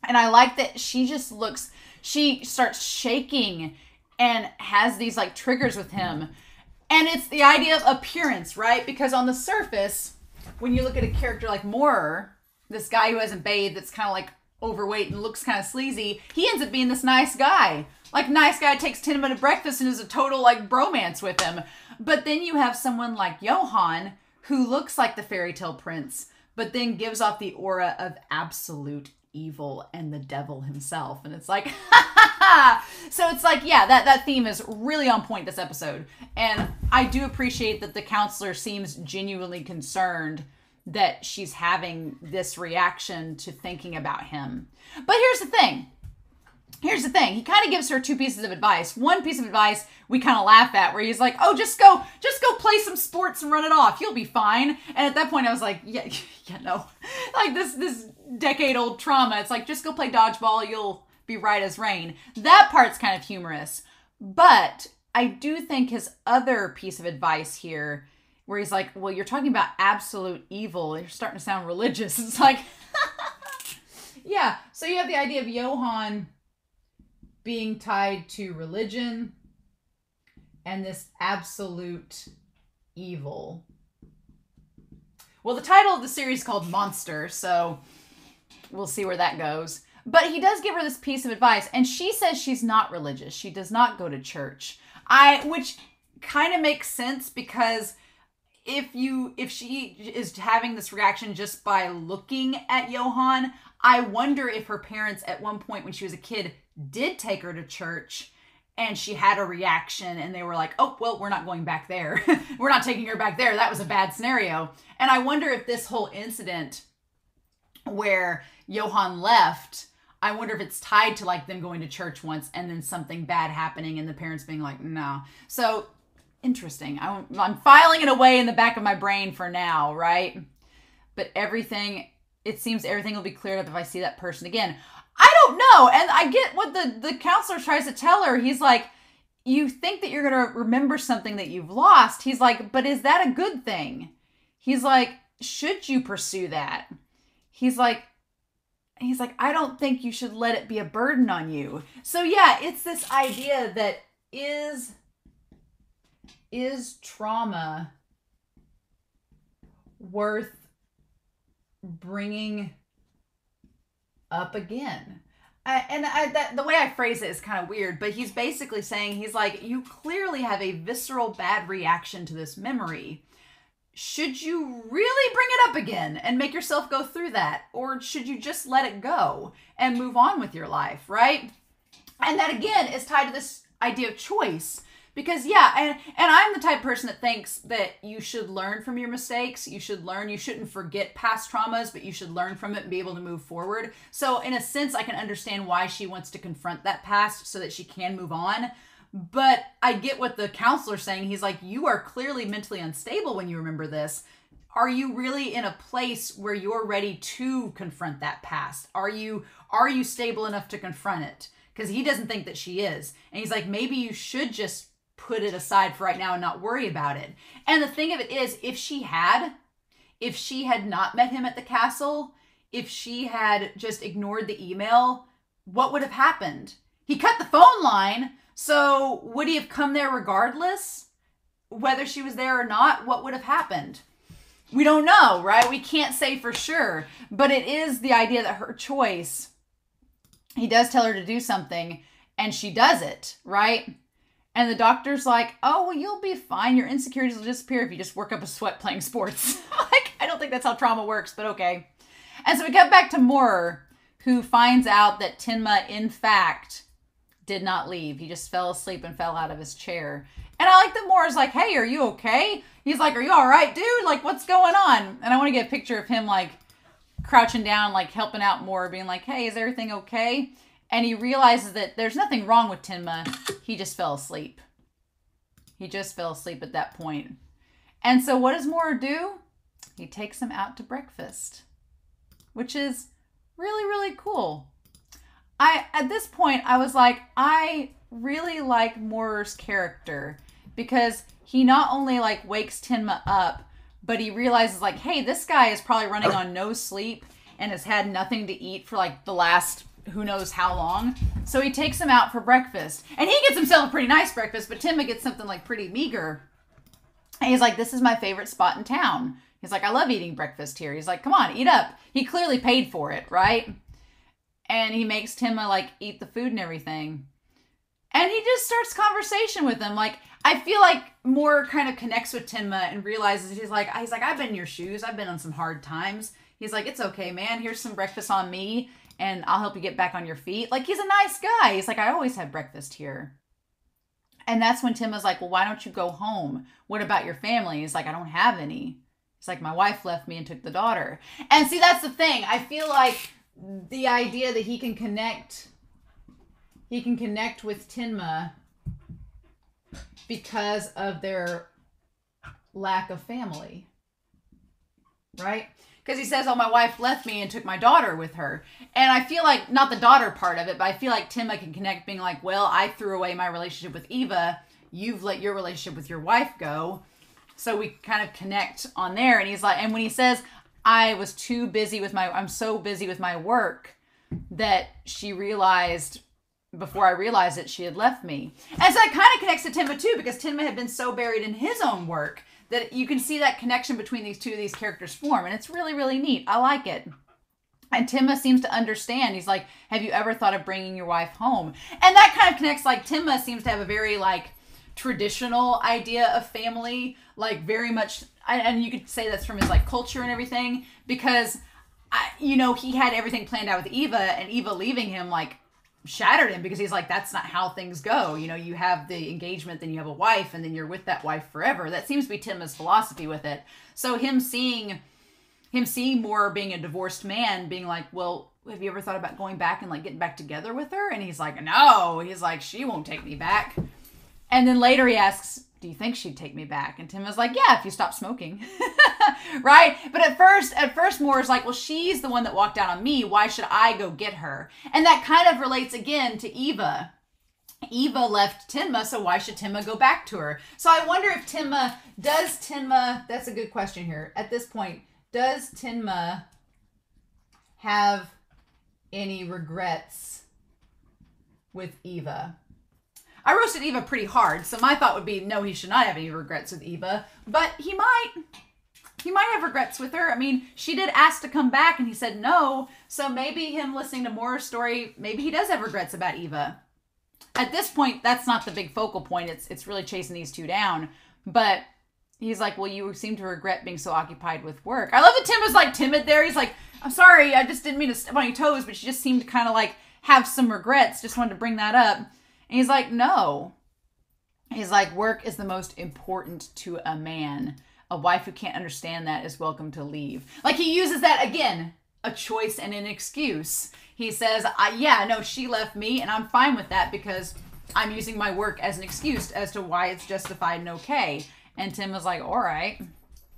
And I like that she starts shaking and has these like triggers with him. And it's the idea of appearance, right? Because on the surface, when you look at a character like Maurer, this guy who hasn't bathed, that's kind of like overweight and looks kind of sleazy, he ends up being this nice guy. Like, nice guy takes Tenma to breakfast and is a total like bromance with him. But then you have someone like Johann who looks like the fairy tale prince, but then gives off the aura of absolute evil and the devil himself. And it's like, so it's like, yeah, that theme is really on point this episode. And I do appreciate that the counselor seems genuinely concerned that she's having this reaction to thinking about him. But here's the thing. He kind of gives her two pieces of advice. One piece of advice we kind of laugh at, where he's like, oh, just go play some sports and run it off. You'll be fine. And at that point I was like, yeah, no. Like this decade-old trauma. It's like, just go play dodgeball. You'll be right as rain. That part's kind of humorous. But I do think his other piece of advice here, where he's like, well, you're talking about absolute evil. You're starting to sound religious. It's like, yeah. So you have the idea of Johann being tied to religion and this absolute evil. Well, the title of the series is called Monster, so we'll see where that goes. But he does give her this piece of advice, and she says she's not religious. She does not go to church. Which kind of makes sense, because if she is having this reaction just by looking at Johann, I wonder if her parents at one point when she was a kid did take her to church and she had a reaction and they were like, oh, well, we're not going back there. We're not taking her back there. That was a bad scenario. And I wonder if this whole incident where Johann left, I wonder if it's tied to like them going to church once and then something bad happening and the parents being like, no. So interesting. I'm filing it away in the back of my brain for now, right? But it seems everything will be cleared up if I see that person again. I don't know. And I get what the counselor tries to tell her. He's like, you think that you're going to remember something that you've lost. He's like, but is that a good thing? He's like, should you pursue that? He's like, I don't think you should let it be a burden on you. So yeah, it's this idea that is trauma worth bringing up again. The way I phrase it is kind of weird, but he's basically saying, he's like, you clearly have a visceral bad reaction to this memory. Should you really bring it up again and make yourself go through that? Or should you just let it go and move on with your life, right? And that, again, is tied to this idea of choice. Because, yeah, and I'm the type of person that thinks that you should learn from your mistakes. You should learn. You shouldn't forget past traumas, but you should learn from it and be able to move forward. So, in a sense, I can understand why she wants to confront that past so that she can move on. But I get what the counselor's saying. He's like, you are clearly mentally unstable when you remember this. Are you really in a place where you're ready to confront that past? Are you stable enough to confront it? Because he doesn't think that she is. And he's like, maybe you should just put it aside for right now and not worry about it. And the thing of it is, if she had not met him at the castle, if she had just ignored the email, what would have happened? He cut the phone line, so would he have come there regardless? Whether she was there or not, what would have happened? We don't know, right? We can't say for sure, but it is the idea that her choice, he does tell her to do something and she does it, right? And the doctor's like, oh, well, you'll be fine. Your insecurities will disappear if you just work up a sweat playing sports. Like, I don't think that's how trauma works, but okay. And so we get back to Maurer, who finds out that Tenma, in fact, did not leave. He just fell asleep and fell out of his chair. And I like that Maurer's like, hey, are you okay? He's like, are you all right, dude? Like, what's going on? And I want to get a picture of him, like, crouching down, like, helping out Maurer, being like, hey, is everything okay? And he realizes that there's nothing wrong with Tenma. He just fell asleep. He just fell asleep at that point. And so what does Maurer do? He takes him out to breakfast, which is really, really cool. At this point, I was like, I really like Maurer's character because he not only, like, wakes Tenma up, but he realizes, like, hey, this guy is probably running on no sleep and has had nothing to eat for, like, the last who knows how long. So he takes him out for breakfast. And he gets himself a pretty nice breakfast, but Tenma gets something, like, pretty meager. And he's like, this is my favorite spot in town. He's like, I love eating breakfast here. He's like, come on, eat up. He clearly paid for it, right? And he makes Tenma, like, eat the food and everything. And he just starts conversation with him. Like, I feel like Maurer kind of connects with Tenma and realizes he's like, I've been in your shoes. I've been on some hard times. He's like, it's okay, man. Here's some breakfast on me, and I'll help you get back on your feet. Like, he's a nice guy. He's like, I always have breakfast here. And that's when Tenma's like, well, why don't you go home? What about your family? He's like, I don't have any. He's like, my wife left me and took the daughter. And see, that's the thing. I feel like the idea that he can connect with Tenma because of their lack of family, right? Because he says, oh, my wife left me and took my daughter with her. And I feel like, not the daughter part of it, but I feel like Tenma can connect being like, well, I threw away my relationship with Eva. You've let your relationship with your wife go. So we kind of connect on there. And he's like, and when he says, I'm so busy with my work that she realized, before I realized it, she had left me. And so that kind of connects to Tenma too, because Tenma had been so buried in his own work that you can see that connection between these two of these characters form. And it's really, really neat. I like it. And Tenma seems to understand. He's like, have you ever thought of bringing your wife home? And that kind of connects, like, Tenma seems to have a very, like, traditional idea of family, like, very much, and you could say that's from his, like, culture and everything, because, you know, he had everything planned out with Eva, and Eva leaving him, like, shattered him, because he's like, that's not how things go. You know, you have the engagement, then you have a wife, and then you're with that wife forever. That seems to be Tenma's philosophy with it. So him seeing Maurer being a divorced man, being like, well, have you ever thought about going back and, like, getting back together with her? And he's like, no. He's like, she won't take me back. And then later he asks, do you think she'd take me back? And Tenma's like, yeah, if you stop smoking. Right? But at first Maurer's like, well, she's the one that walked out on me. Why should I go get her? And that kind of relates again to Eva. Eva left Tenma, so why should Tenma go back to her? So I wonder if that's a good question here. At this point, does Tenma have any regrets with Eva? I roasted Eva pretty hard, so my thought would be, no, he should not have any regrets with Eva, but he might. He might have regrets with her. I mean, she did ask to come back and he said no. So maybe him listening to Maurer's story, maybe he does have regrets about Eva. At this point, that's not the big focal point. It's really chasing these two down. But he's like, well, you seem to regret being so occupied with work. I love that Tim was like timid there. He's like, I'm sorry, I just didn't mean to step on your toes, but she just seemed to kind of like have some regrets. Just wanted to bring that up. And he's like, no. He's like, work is the most important to a man. A wife who can't understand that is welcome to leave. Like, he uses that, again, a choice and an excuse. He says, yeah, no, she left me, and I'm fine with that because I'm using my work as an excuse as to why it's justified and okay. And Tim was like, all right.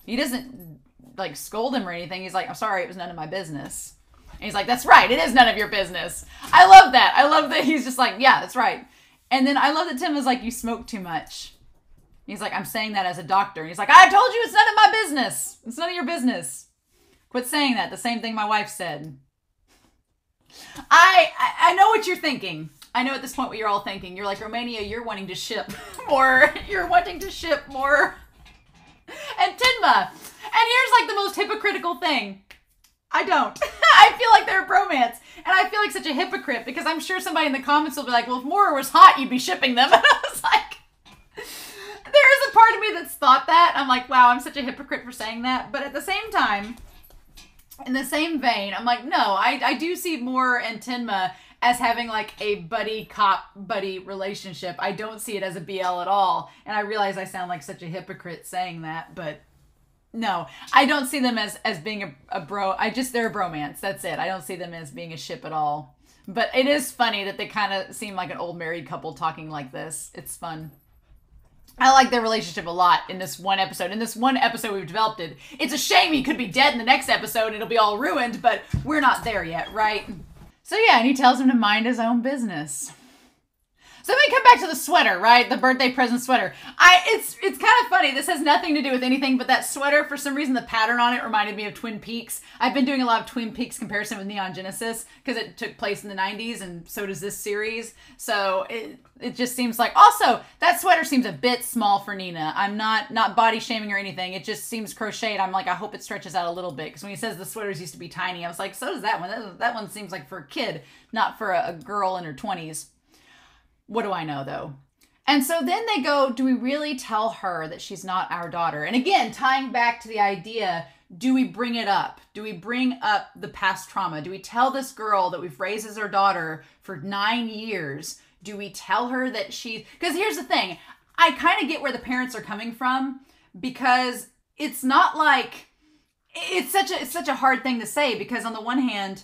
He doesn't, like, scold him or anything. He's like, I'm sorry, it was none of my business. And he's like, that's right, it is none of your business. I love that. I love that he's just like, yeah, that's right. And then I love that Tim was like, you smoke too much. He's like, I'm saying that as a doctor. And he's like, I told you it's none of my business. It's none of your business. Quit saying that. The same thing my wife said. I know what you're thinking. I know at this point what you're all thinking. You're like, Romania, you're wanting to ship more. You're wanting to ship more. And Tenma. And here's like the most hypocritical thing. I don't. I feel like they're a bromance. And I feel like such a hypocrite because I'm sure somebody in the comments will be like, well, if Maurer was hot, you'd be shipping them. And I was like, there is a part of me that's thought that. I'm like, wow, I'm such a hypocrite for saying that. But at the same time, in the same vein, I'm like, no, I do see Maurer and Tenma as having like a buddy cop buddy relationship. I don't see it as a BL at all. And I realize I sound like such a hypocrite saying that, but no, I don't see them as being a bro. They're a bromance. That's it. I don't see them as being a ship at all. But it is funny that they kind of seem like an old married couple talking like this. It's fun. I like their relationship a lot in this one episode. In this one episode we've developed it. It's a shame he could be dead in the next episode. It'll be all ruined, but we're not there yet, right? So yeah, and he tells him to mind his own business. So then we come back to the sweater, right? The birthday present sweater. It's kind of funny. This has nothing to do with anything, but that sweater, for some reason, the pattern on it reminded me of Twin Peaks. I've been doing a lot of Twin Peaks comparison with Neon Genesis because it took place in the 90s, and so does this series. So it just seems like... Also, that sweater seems a bit small for Nina. I'm not body shaming or anything. It just seems crocheted. I'm like, I hope it stretches out a little bit. Because when he says the sweaters used to be tiny, I was like, so does that one. That one seems like for a kid, not for a girl in her 20s. What do I know, though? And so then they go, do we really tell her that she's not our daughter? And again, tying back to the idea, do we bring it up? Do we bring up the past trauma? Do we tell this girl that we've raised as our daughter for 9 years? Do we tell her that she... Because here's the thing. I kind of get where the parents are coming from because it's not like... It's such a hard thing to say because on the one hand,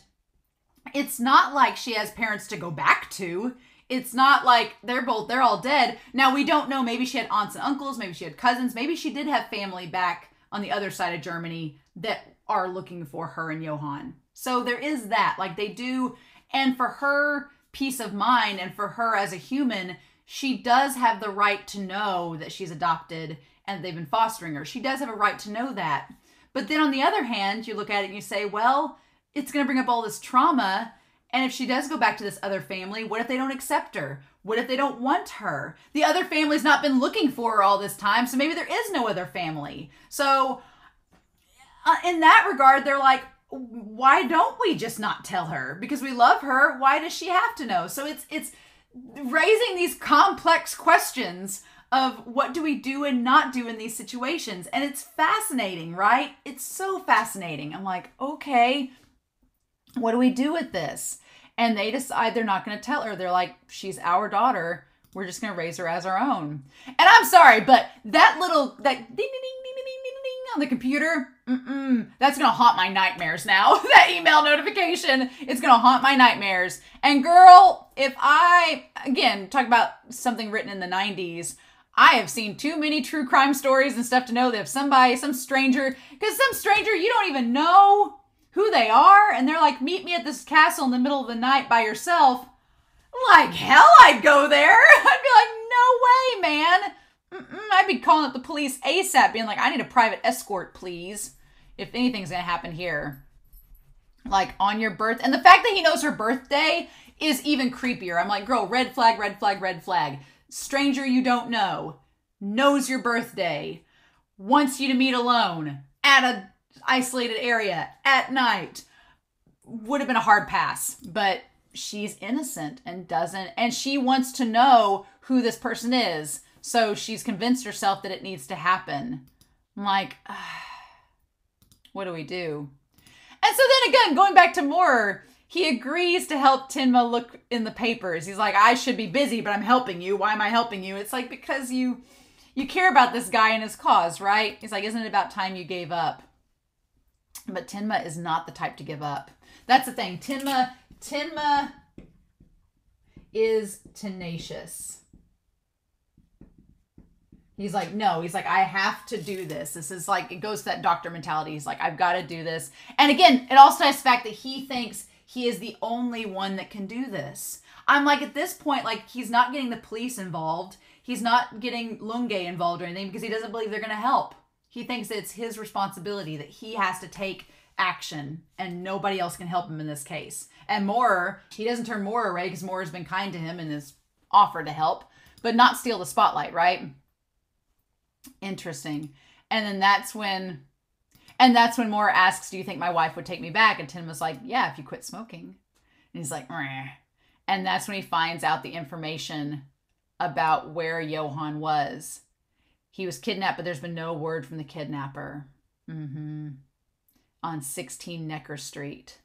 it's not like she has parents to go back to. It's not like they're all dead. Now, we don't know. Maybe she had aunts and uncles. Maybe she had cousins. Maybe she did have family back on the other side of Germany that are looking for her and Johann. So there is that. Like they do. And for her peace of mind and for her as a human, she does have the right to know that she's adopted and they've been fostering her. She does have a right to know that. But then on the other hand, you look at it and you say, well, it's going to bring up all this trauma. And if she does go back to this other family, what if they don't accept her? What if they don't want her? The other family's not been looking for her all this time, so maybe there is no other family. So in that regard, they're like, why don't we just not tell her? Because we love her, why does she have to know? So it's raising these complex questions of what do we do and not do in these situations. And it's fascinating, right? It's so fascinating. I'm like, okay, what do we do with this? And they decide they're not going to tell her. They're like, she's our daughter. We're just going to raise her as our own. And I'm sorry, but that ding, ding, ding, ding, ding, ding, ding on the computer, that's going to haunt my nightmares now. That email notification, it's going to haunt my nightmares. And girl, if I, again, talk about something written in the 90s, I have seen too many true crime stories and stuff to know that if somebody, some stranger, because some stranger you don't even know who they are, and they're like, meet me at this castle in the middle of the night by yourself. Like hell I'd go there. I'd be like, no way, man. I'd be calling up the police ASAP, being like, I need a private escort, please, if anything's gonna happen here. Like, on your birth. And the fact that he knows her birthday is even creepier. I'm like, girl, red flag, red flag, red flag. Stranger you don't know, knows your birthday, wants you to meet alone, at a isolated area at night. Would have been a hard pass, but she's innocent and she wants to know who this person is. So she's convinced herself that it needs to happen. I'm like, what do we do? And so then again, going back to Maurer, he agrees to help Tenma look in the papers. He's like, I should be busy, but I'm helping you. Why am I helping you? It's like, because you care about this guy and his cause, right? He's like, isn't it about time you gave up? But Tenma is not the type to give up. That's the thing. Tenma is tenacious. He's like, no. He's like, I have to do this. This is like, it goes to that doctor mentality. He's like, I've got to do this. And again, it also has the fact that he thinks he is the only one that can do this. I'm like, at this point, like, he's not getting the police involved. He's not getting Lunge involved or anything because he doesn't believe they're going to help. He thinks that it's his responsibility, that he has to take action and nobody else can help him in this case. And Maurer, he doesn't turn Maurer away because Maurer's been kind to him and has offered to help, but not steal the spotlight, right? Interesting. And then that's when Maurer asks, do you think my wife would take me back? And Tenma's like, yeah, if you quit smoking. And he's like, meh. And that's when he finds out the information about where Johan was. He was kidnapped, but there's been no word from the kidnapper. On 16 Necker Street.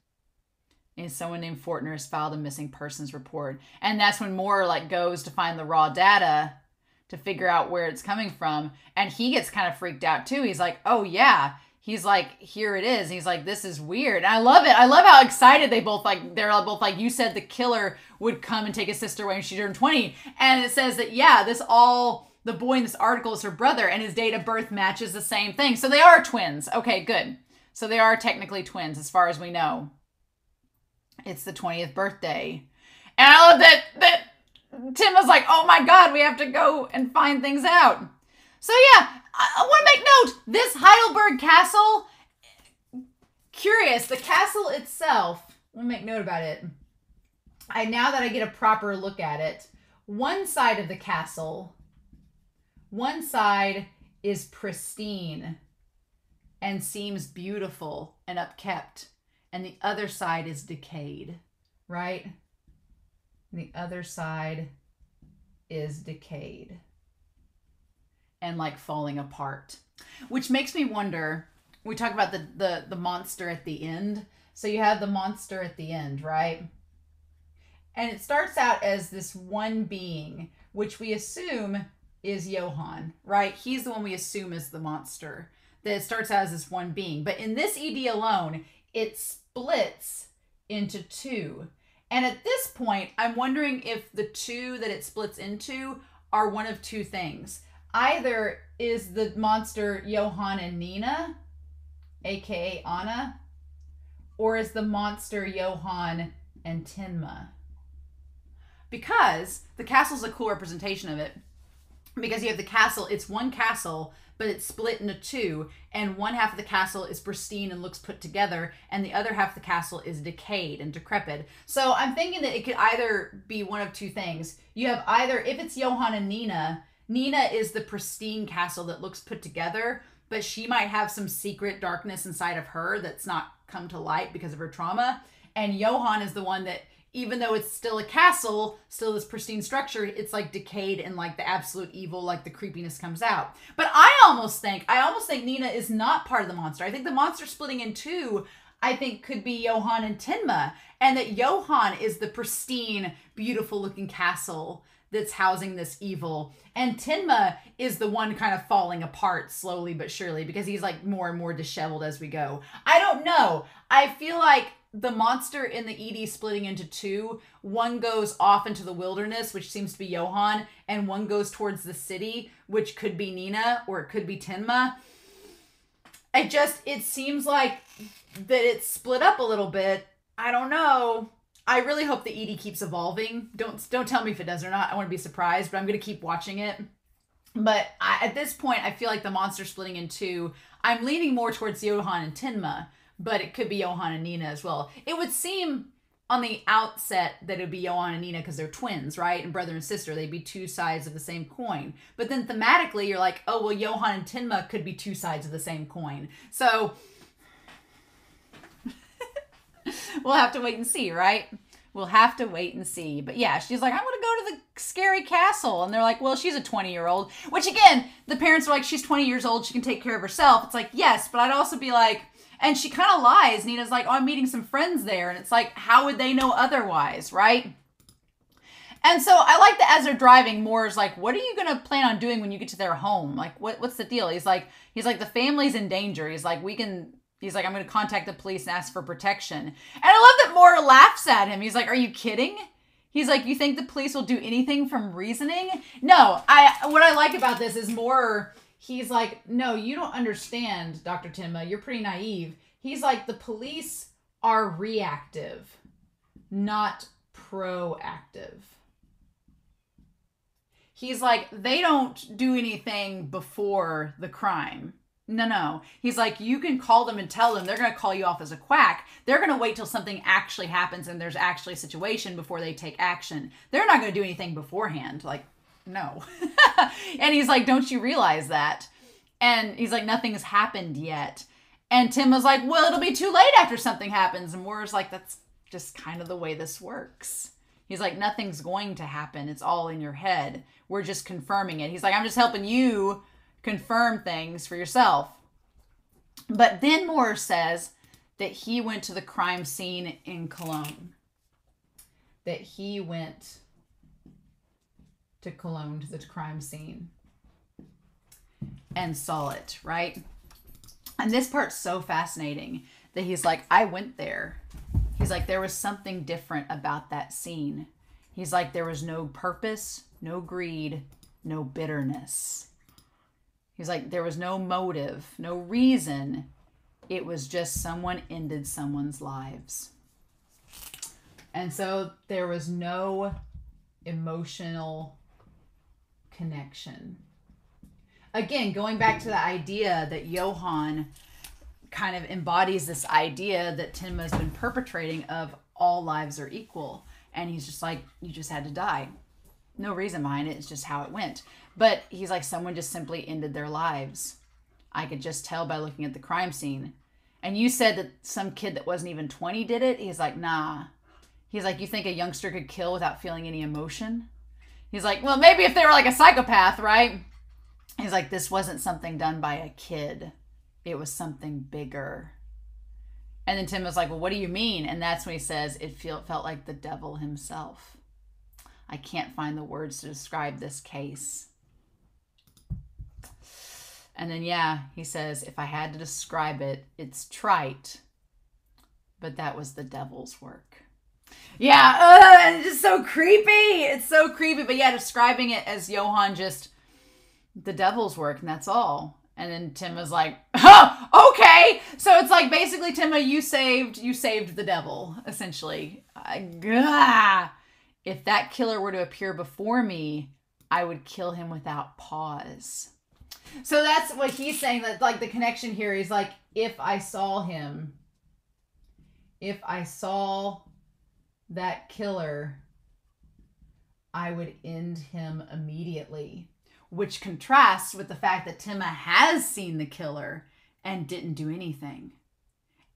And someone named Fortner has filed a missing persons report. And that's when Maurer like goes to find the raw data to figure out where it's coming from. And he gets kind of freaked out too. He's like, oh yeah. He's like, here it is. And he's like, this is weird. And I love it. I love how excited they're both like, you said the killer would come and take his sister away when she turned 20. And it says that, yeah, the boy in this article is her brother and his date of birth matches the same thing. So they are twins. Okay, good. So they are technically twins as far as we know. It's the 20th birthday. And I love that Tim was like, oh my God, we have to go and find things out. So yeah, I want to make note, this Heidelberg castle, curious, the castle itself, let me make note about it. Now that I get a proper look at it, one side of the castle, one side is pristine and seems beautiful and upkept, and the other side is decayed, right? The other side is decayed and like falling apart, which makes me wonder, we talk about the monster at the end. So you have the monster at the end, right? And it starts out as this one being, which we assume is Johan, right? He's the one we assume is the monster. That it starts out as this one being. But in this ED alone, it splits into two. And at this point, I'm wondering if the two that it splits into are one of two things. Either is the monster Johan and Nina, aka Anna, or is the monster Johan and Tenma? Because the castle's a cool representation of it. Because you have the castle, it's one castle, but it's split into two, and one half of the castle is pristine and looks put together, and the other half of the castle is decayed and decrepit. So I'm thinking that it could either be one of two things. You have either, if it's Johan and Nina, Nina is the pristine castle that looks put together, but she might have some secret darkness inside of her that's not come to light because of her trauma. And Johan is the one that, even though it's still a castle, still this pristine structure, it's like decayed and like the absolute evil, like the creepiness comes out. But I almost think Nina is not part of the monster. I think the monster splitting in two, I think could be Johan and Tenma. And that Johan is the pristine, beautiful looking castle that's housing this evil. And Tenma is the one kind of falling apart slowly but surely because he's like more and more disheveled as we go. I don't know. I feel like the monster in the ED splitting into two, one goes off into the wilderness, which seems to be Johan, and one goes towards the city, which could be Nina or it could be Tenma. It seems like that it's split up a little bit. I don't know. I really hope the ED keeps evolving. Don't tell me if it does or not. I want to be surprised, but I'm going to keep watching it. But at this point, I feel like the monster splitting in two, I'm leaning more towards Johan and Tenma, but it could be Johan and Nina as well. It would seem on the outset that it would be Johan and Nina because they're twins, right? And brother and sister, they'd be two sides of the same coin. But then thematically, you're like, oh, well, Johan and Tenma could be two sides of the same coin. So we'll have to wait and see, right? We'll have to wait and see. But yeah, she's like, I want to go to the scary castle. And they're like, well, she's a 20-year-old. Which again, the parents are like, she's 20 years old. She can take care of herself. It's like, yes, but I'd also be like, and she kind of lies. Nina's like, oh, I'm meeting some friends there. And it's like, how would they know otherwise, right? And so I like that as they're driving, Maurer's like, what are you going to plan on doing when you get to their home? Like, what's the deal? He's like, the family's in danger. He's like, I'm going to contact the police and ask for protection. And I love that Maurer laughs at him. He's like, are you kidding? He's like, you think the police will do anything from reasoning? No, what I like about this is Maurer, he's like, no, you don't understand, Dr. Tenma. You're pretty naive. He's like, the police are reactive, not proactive. He's like, they don't do anything before the crime. No. He's like, you can call them and tell them they're going to call you off as a quack. They're going to wait till something actually happens and there's actually a situation before they take action. They're not going to do anything beforehand. Like, no. And he's like, don't you realize that? And he's like, nothing has happened yet. And Tim was like, well, it'll be too late after something happens. And Maurer's like, that's just kind of the way this works. He's like, nothing's going to happen. It's all in your head. We're just confirming it. He's like, I'm just helping you confirm things for yourself. But then Maurer says that he went to the crime scene in Cologne. That he went to Cologne, to the crime scene, and saw it, right? And this part's so fascinating that he's like, I went there. He's like, there was something different about that scene. He's like, there was no purpose, no greed, no bitterness. He's like, there was no motive, no reason. It was just someone ended someone's lives. And so there was no emotional connection. Again, going back to the idea that Johan kind of embodies this idea that Tenma's been perpetrating of all lives are equal. And he's just like, you just had to die. No reason behind it. It's just how it went. But he's like, someone just simply ended their lives. I could just tell by looking at the crime scene. And you said that some kid that wasn't even 20 did it. He's like, nah. He's like, you think a youngster could kill without feeling any emotion? He's like, well, maybe if they were like a psychopath, right? He's like, this wasn't something done by a kid. It was something bigger. And then Tim was like, well, what do you mean? And that's when he says it felt like the devil himself. I can't find the words to describe this case. And then, yeah, he says, if I had to describe it, it's trite, but that was the devil's work. Yeah, it's just so creepy. It's so creepy. But yeah, describing it as Johan just the devil's work, and that's all. And then Tim was like, oh, okay. So it's like, basically, Tenma, you saved the devil, essentially. If that killer were to appear before me, I would kill him without pause. So that's what he's saying, that like the connection here is like, if I saw that killer, I would end him immediately. Which contrasts with the fact that Tenma has seen the killer and didn't do anything.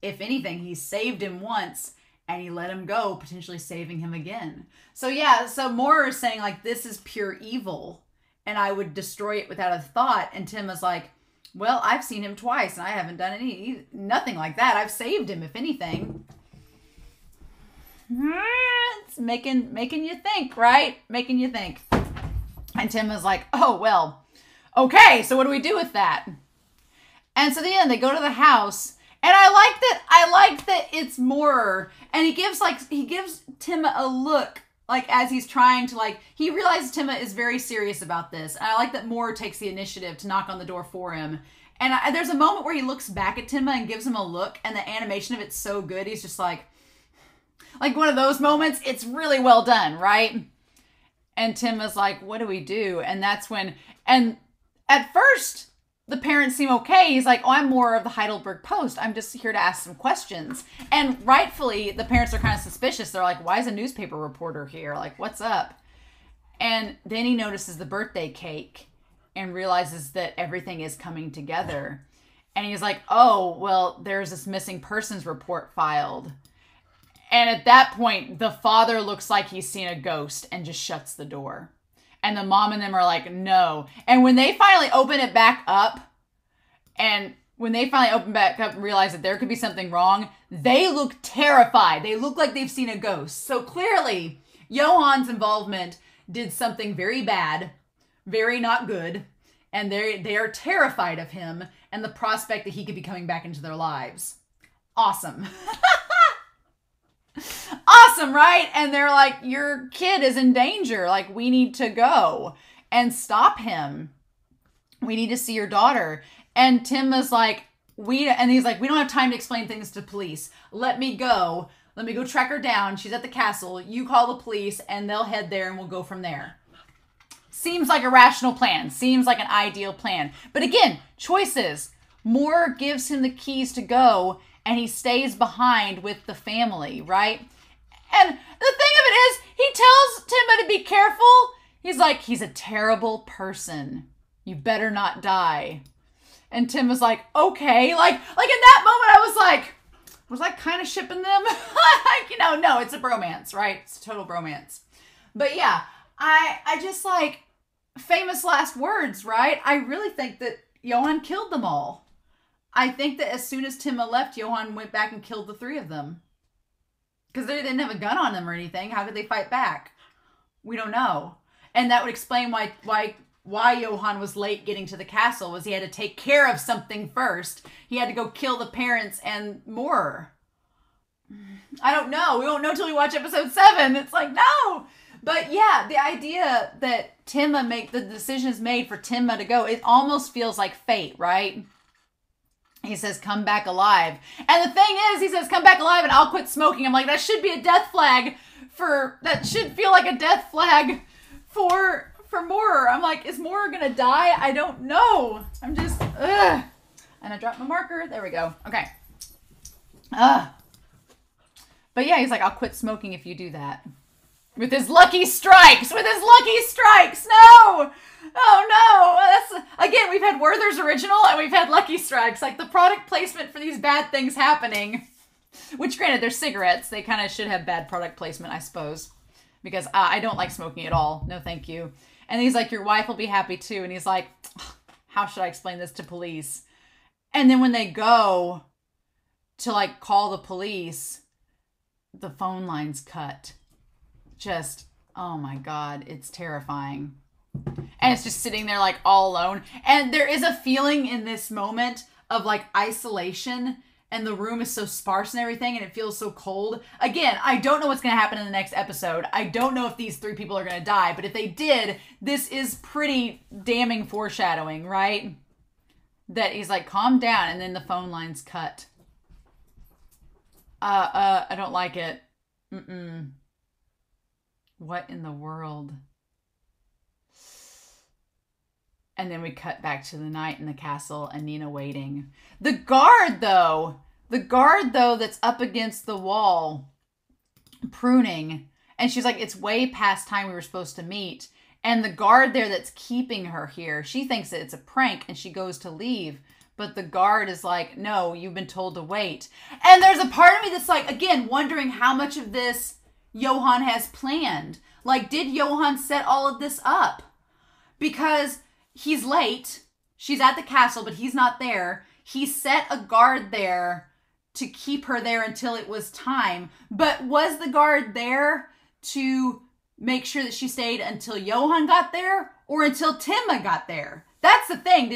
If anything, he saved him once and he let him go, potentially saving him again. So yeah, so Maurer is saying like, this is pure evil and I would destroy it without a thought. And Tenma's like, well, I've seen him twice and I haven't done nothing like that. I've saved him, if anything. It's making you think, right? Making you think. And Tenma's like, oh, well, okay, so what do we do with that? And so then they go to the house, and I like that it's Maurer, and he gives Tenma a look, like, as he's trying to, like, he realizes Tenma is very serious about this, and I like that Maurer takes the initiative to knock on the door for him. And there's a moment where he looks back at Tenma and gives him a look, and the animation of it's so good, he's just like one of those moments, it's really well done, right? And Tenma's like, what do we do? And that's when, and at first, the parents seem okay. He's like, oh, I'm more of the Heidelberg Post. I'm just here to ask some questions. And rightfully, the parents are kind of suspicious. They're like, why is a newspaper reporter here? Like, what's up? And then he notices the birthday cake and realizes that everything is coming together. And he's like, oh, well, there's this missing persons report filed. And at that point, the father looks like he's seen a ghost and just shuts the door. And the mom and them are like, no. And when they finally open it back up, and realize that there could be something wrong, they look terrified. They look like they've seen a ghost. So clearly, Johann's involvement did something very bad, very not good, and they are terrified of him and the prospect that he could be coming back into their lives. Awesome. Awesome, right? And they're like, your kid is in danger. Like, we need to go and stop him. We need to see your daughter. And Tenma's like, he's like, we don't have time to explain things to police. Let me go track her down. She's at the castle. You call the police and they'll head there and we'll go from there. Seems like a rational plan. Seems like an ideal plan. But again, choices. Maurer gives him the keys to go and he stays behind with the family, right? And the thing of it is, he tells Tenma to be careful. He's like, he's a terrible person. You better not die. And Tenma's like, okay. Like in that moment, I was I kind of shipping them? Like, no, it's a bromance, right? It's a total bromance. But yeah, I just like, famous last words, right? I really think that Johann killed them all. I think that as soon as Tenma left, Johann went back and killed the three of them. Because they didn't have a gun on them or anything. How could they fight back? We don't know. And that would explain why Johann was late getting to the castle, was he had to take care of something first. He had to go kill the parents and Maurer. I don't know. We won't know till we watch episode 7. It's like, no. But yeah, the idea that the decision is made for Tenma to go, it almost feels like fate, right? He says, come back alive. And the thing is, he says, come back alive and I'll quit smoking. I'm like, that should be a death flag that should feel like a death flag for Maurer. I'm like, is Maurer gonna die? I don't know. I'm just, ugh. And I dropped my marker. There we go. Okay. But yeah, he's like, I'll quit smoking if you do that. With his lucky strikes! No! Oh no! Again, we've had Werther's Original and we've had Lucky Strikes. Like, the product placement for these bad things happening. Which, granted, they're cigarettes. They kind of should have bad product placement, I suppose. Because I don't like smoking at all. No, thank you. And he's like, your wife will be happy too. And he's like, how should I explain this to police? And then when they go to, like, call the police, the phone line's cut. Just, oh my God, it's terrifying. And it's just sitting there like all alone. And there is a feeling in this moment of like isolation, and the room is so sparse and everything, and it feels so cold. Again, I don't know what's going to happen in the next episode. I don't know if these 3 people are going to die, but if they did, this is pretty damning foreshadowing, right? That he's like, calm down, and then the phone line's cut. I don't like it. What in the world? And then we cut back to the night in the castle and Nina waiting. The guard though that's up against the wall pruning. And she's like, it's way past time we were supposed to meet. And the guard there that's keeping her here, she thinks that it's a prank and she goes to leave. But the guard is like, no, you've been told to wait. And there's a part of me that's like, again, wondering how much of this Johann has planned. Like, did Johann set all of this up? Because he's late. She's at the castle, but he's not there. He set a guard there to keep her there until it was time. But was the guard there to make sure that she stayed until Johann got there or until Tenma got there? That's the thing.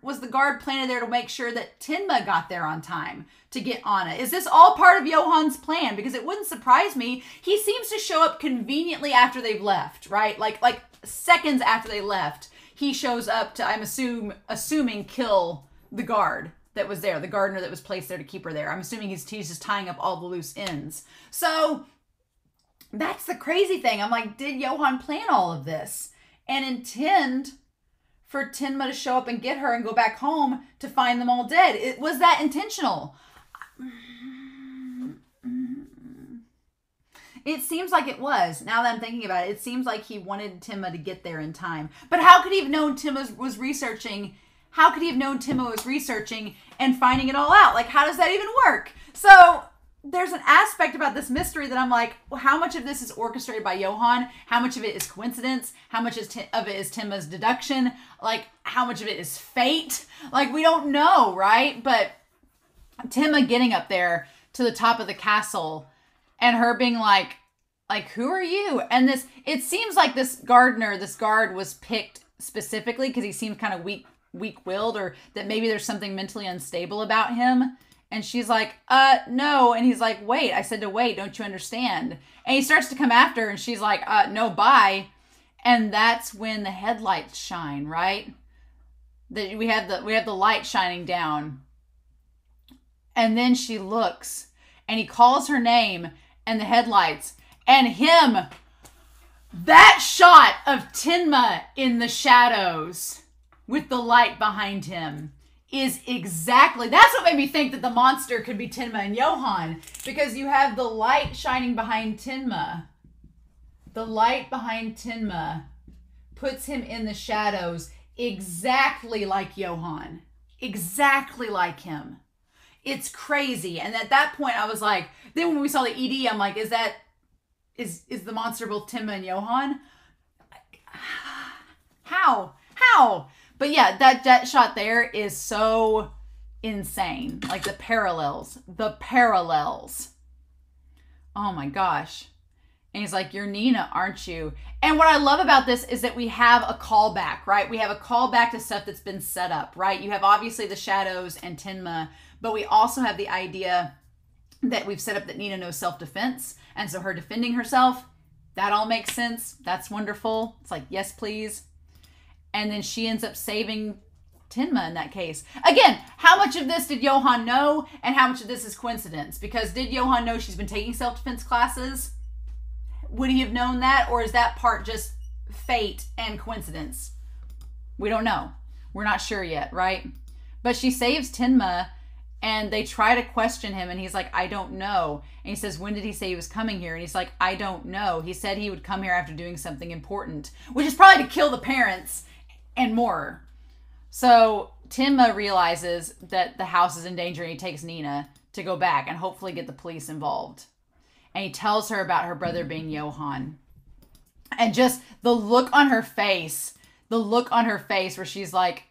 Was the guard planted there to make sure that Tenma got there on time to get Anna? Is this all part of Johann's plan? Because it wouldn't surprise me. He seems to show up conveniently after they've left, right? Like seconds after they left, he shows up to, I'm assuming, kill the guard that was there, the gardener that was placed there to keep her there. I'm assuming he's just tying up all the loose ends. So that's the crazy thing. I'm like, did Johann plan all of this and intend for Tenma to show up and get her and go back home to find them all dead? Was that intentional? It seems like it was. Now that I'm thinking about it, it seems like he wanted Tenma to get there in time. But how could he have known Tenma was researching? How could he have known Tenma was researching and finding it all out? Like, how does that even work? So there's an aspect about this mystery that I'm like, well, how much of this is orchestrated by Johan? How much of it is coincidence? How much of it is Tenma's deduction? Like, how much of it is fate? Like, we don't know, right? But Tenma getting up there to the top of the castle and her being like, who are you? And it seems like this guard was picked specifically because he seems kind of weak-willed, or that maybe there's something mentally unstable about him. And she's like, no. And he's like, wait, I said to wait, don't you understand? And he starts to come after her and she's like, no, bye. And that's when the headlights shine, right? That we have the light shining down. And then she looks and he calls her name and the headlights and him. That shot of Tenma in the shadows with the light behind him is exactly, that's what made me think that the monster could be Tenma and Johan, because you have the light shining behind Tenma. The light behind Tenma puts him in the shadows exactly like Johan. Exactly like him. It's crazy. And at that point I was like, then when we saw the ED, I'm like, is the monster both Tenma and Johan? How? But yeah, that shot there is so insane. Like the parallels. Oh my gosh. And he's like, you're Nina, aren't you? And what I love about this is that we have a callback, right? We have a callback to stuff that's been set up, right? You have obviously the shadows and Tenma, but we also have the idea that we've set up that Nina knows self-defense. And so her defending herself, that all makes sense. That's wonderful. It's like, yes, please. And then she ends up saving Tenma in that case. Again, how much of this did Johan know and how much of this is coincidence? Because did Johan know she's been taking self-defense classes? Would he have known that? Or is that part just fate and coincidence? We don't know. We're not sure yet, right? But she saves Tenma and they try to question him and he's like, I don't know. And he says, when did he say he was coming here? And he's like, I don't know. He said he would come here after doing something important, which is probably to kill the parents and more. So Tenma realizes that the house is in danger and he takes Nina to go back and hopefully get the police involved. And he tells her about her brother being Johan. And just the look on her face where she's like,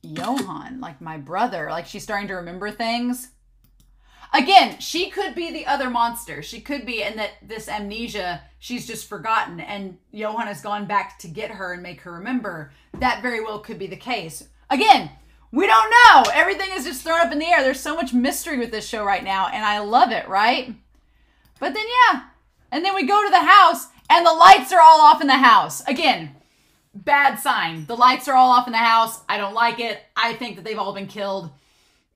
Johan, like my brother, like she's starting to remember things. Again, she could be the other monster. She could be, and that this amnesia, she's just forgotten and Johan has gone back to get her and make her remember. That very well could be the case. Again, we don't know. Everything is just thrown up in the air. There's so much mystery with this show right now and I love it, right? But then, yeah. And then we go to the house and the lights are all off in the house. Again, bad sign. The lights are all off in the house. I don't like it. I think that they've all been killed,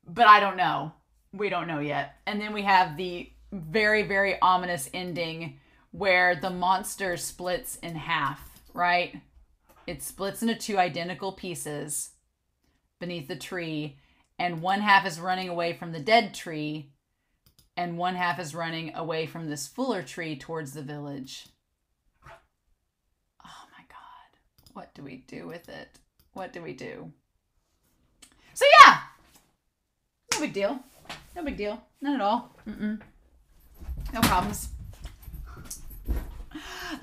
but I don't know. We don't know yet. And then we have the very, very ominous ending where the monster splits in half, right? It splits into two identical pieces beneath the tree, and one half is running away from the dead tree, and one half is running away from this fuller tree towards the village. Oh my God. What do we do with it? What do we do? So yeah, no big deal. No big deal. Not at all. No problems.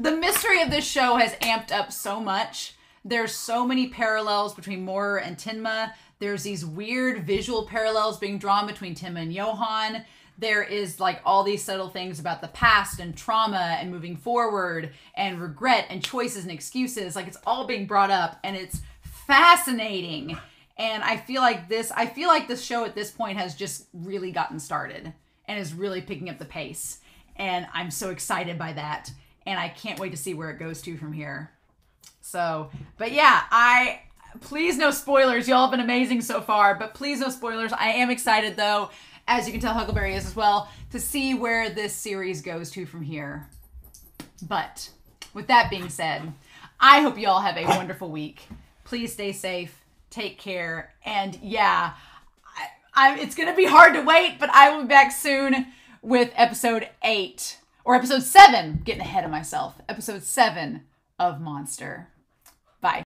The mystery of this show has amped up so much. There's so many parallels between Maurer and Tenma. There's these weird visual parallels being drawn between Tenma and Johan. There is like all these subtle things about the past and trauma and moving forward and regret and choices and excuses. Like it's all being brought up and it's fascinating. And I feel like this show at this point has just really gotten started and is really picking up the pace. And I'm so excited by that. And I can't wait to see where it goes to from here. So, but yeah, please no spoilers. Y'all have been amazing so far, but please no spoilers. I am excited though, as you can tell Huckleberry is as well, to see where this series goes to from here. But with that being said, I hope y'all have a wonderful week. Please please stay safe. Take care. And yeah, it's going to be hard to wait, but I will be back soon with episode 8 or episode 7. Getting ahead of myself. Episode 7 of Monster.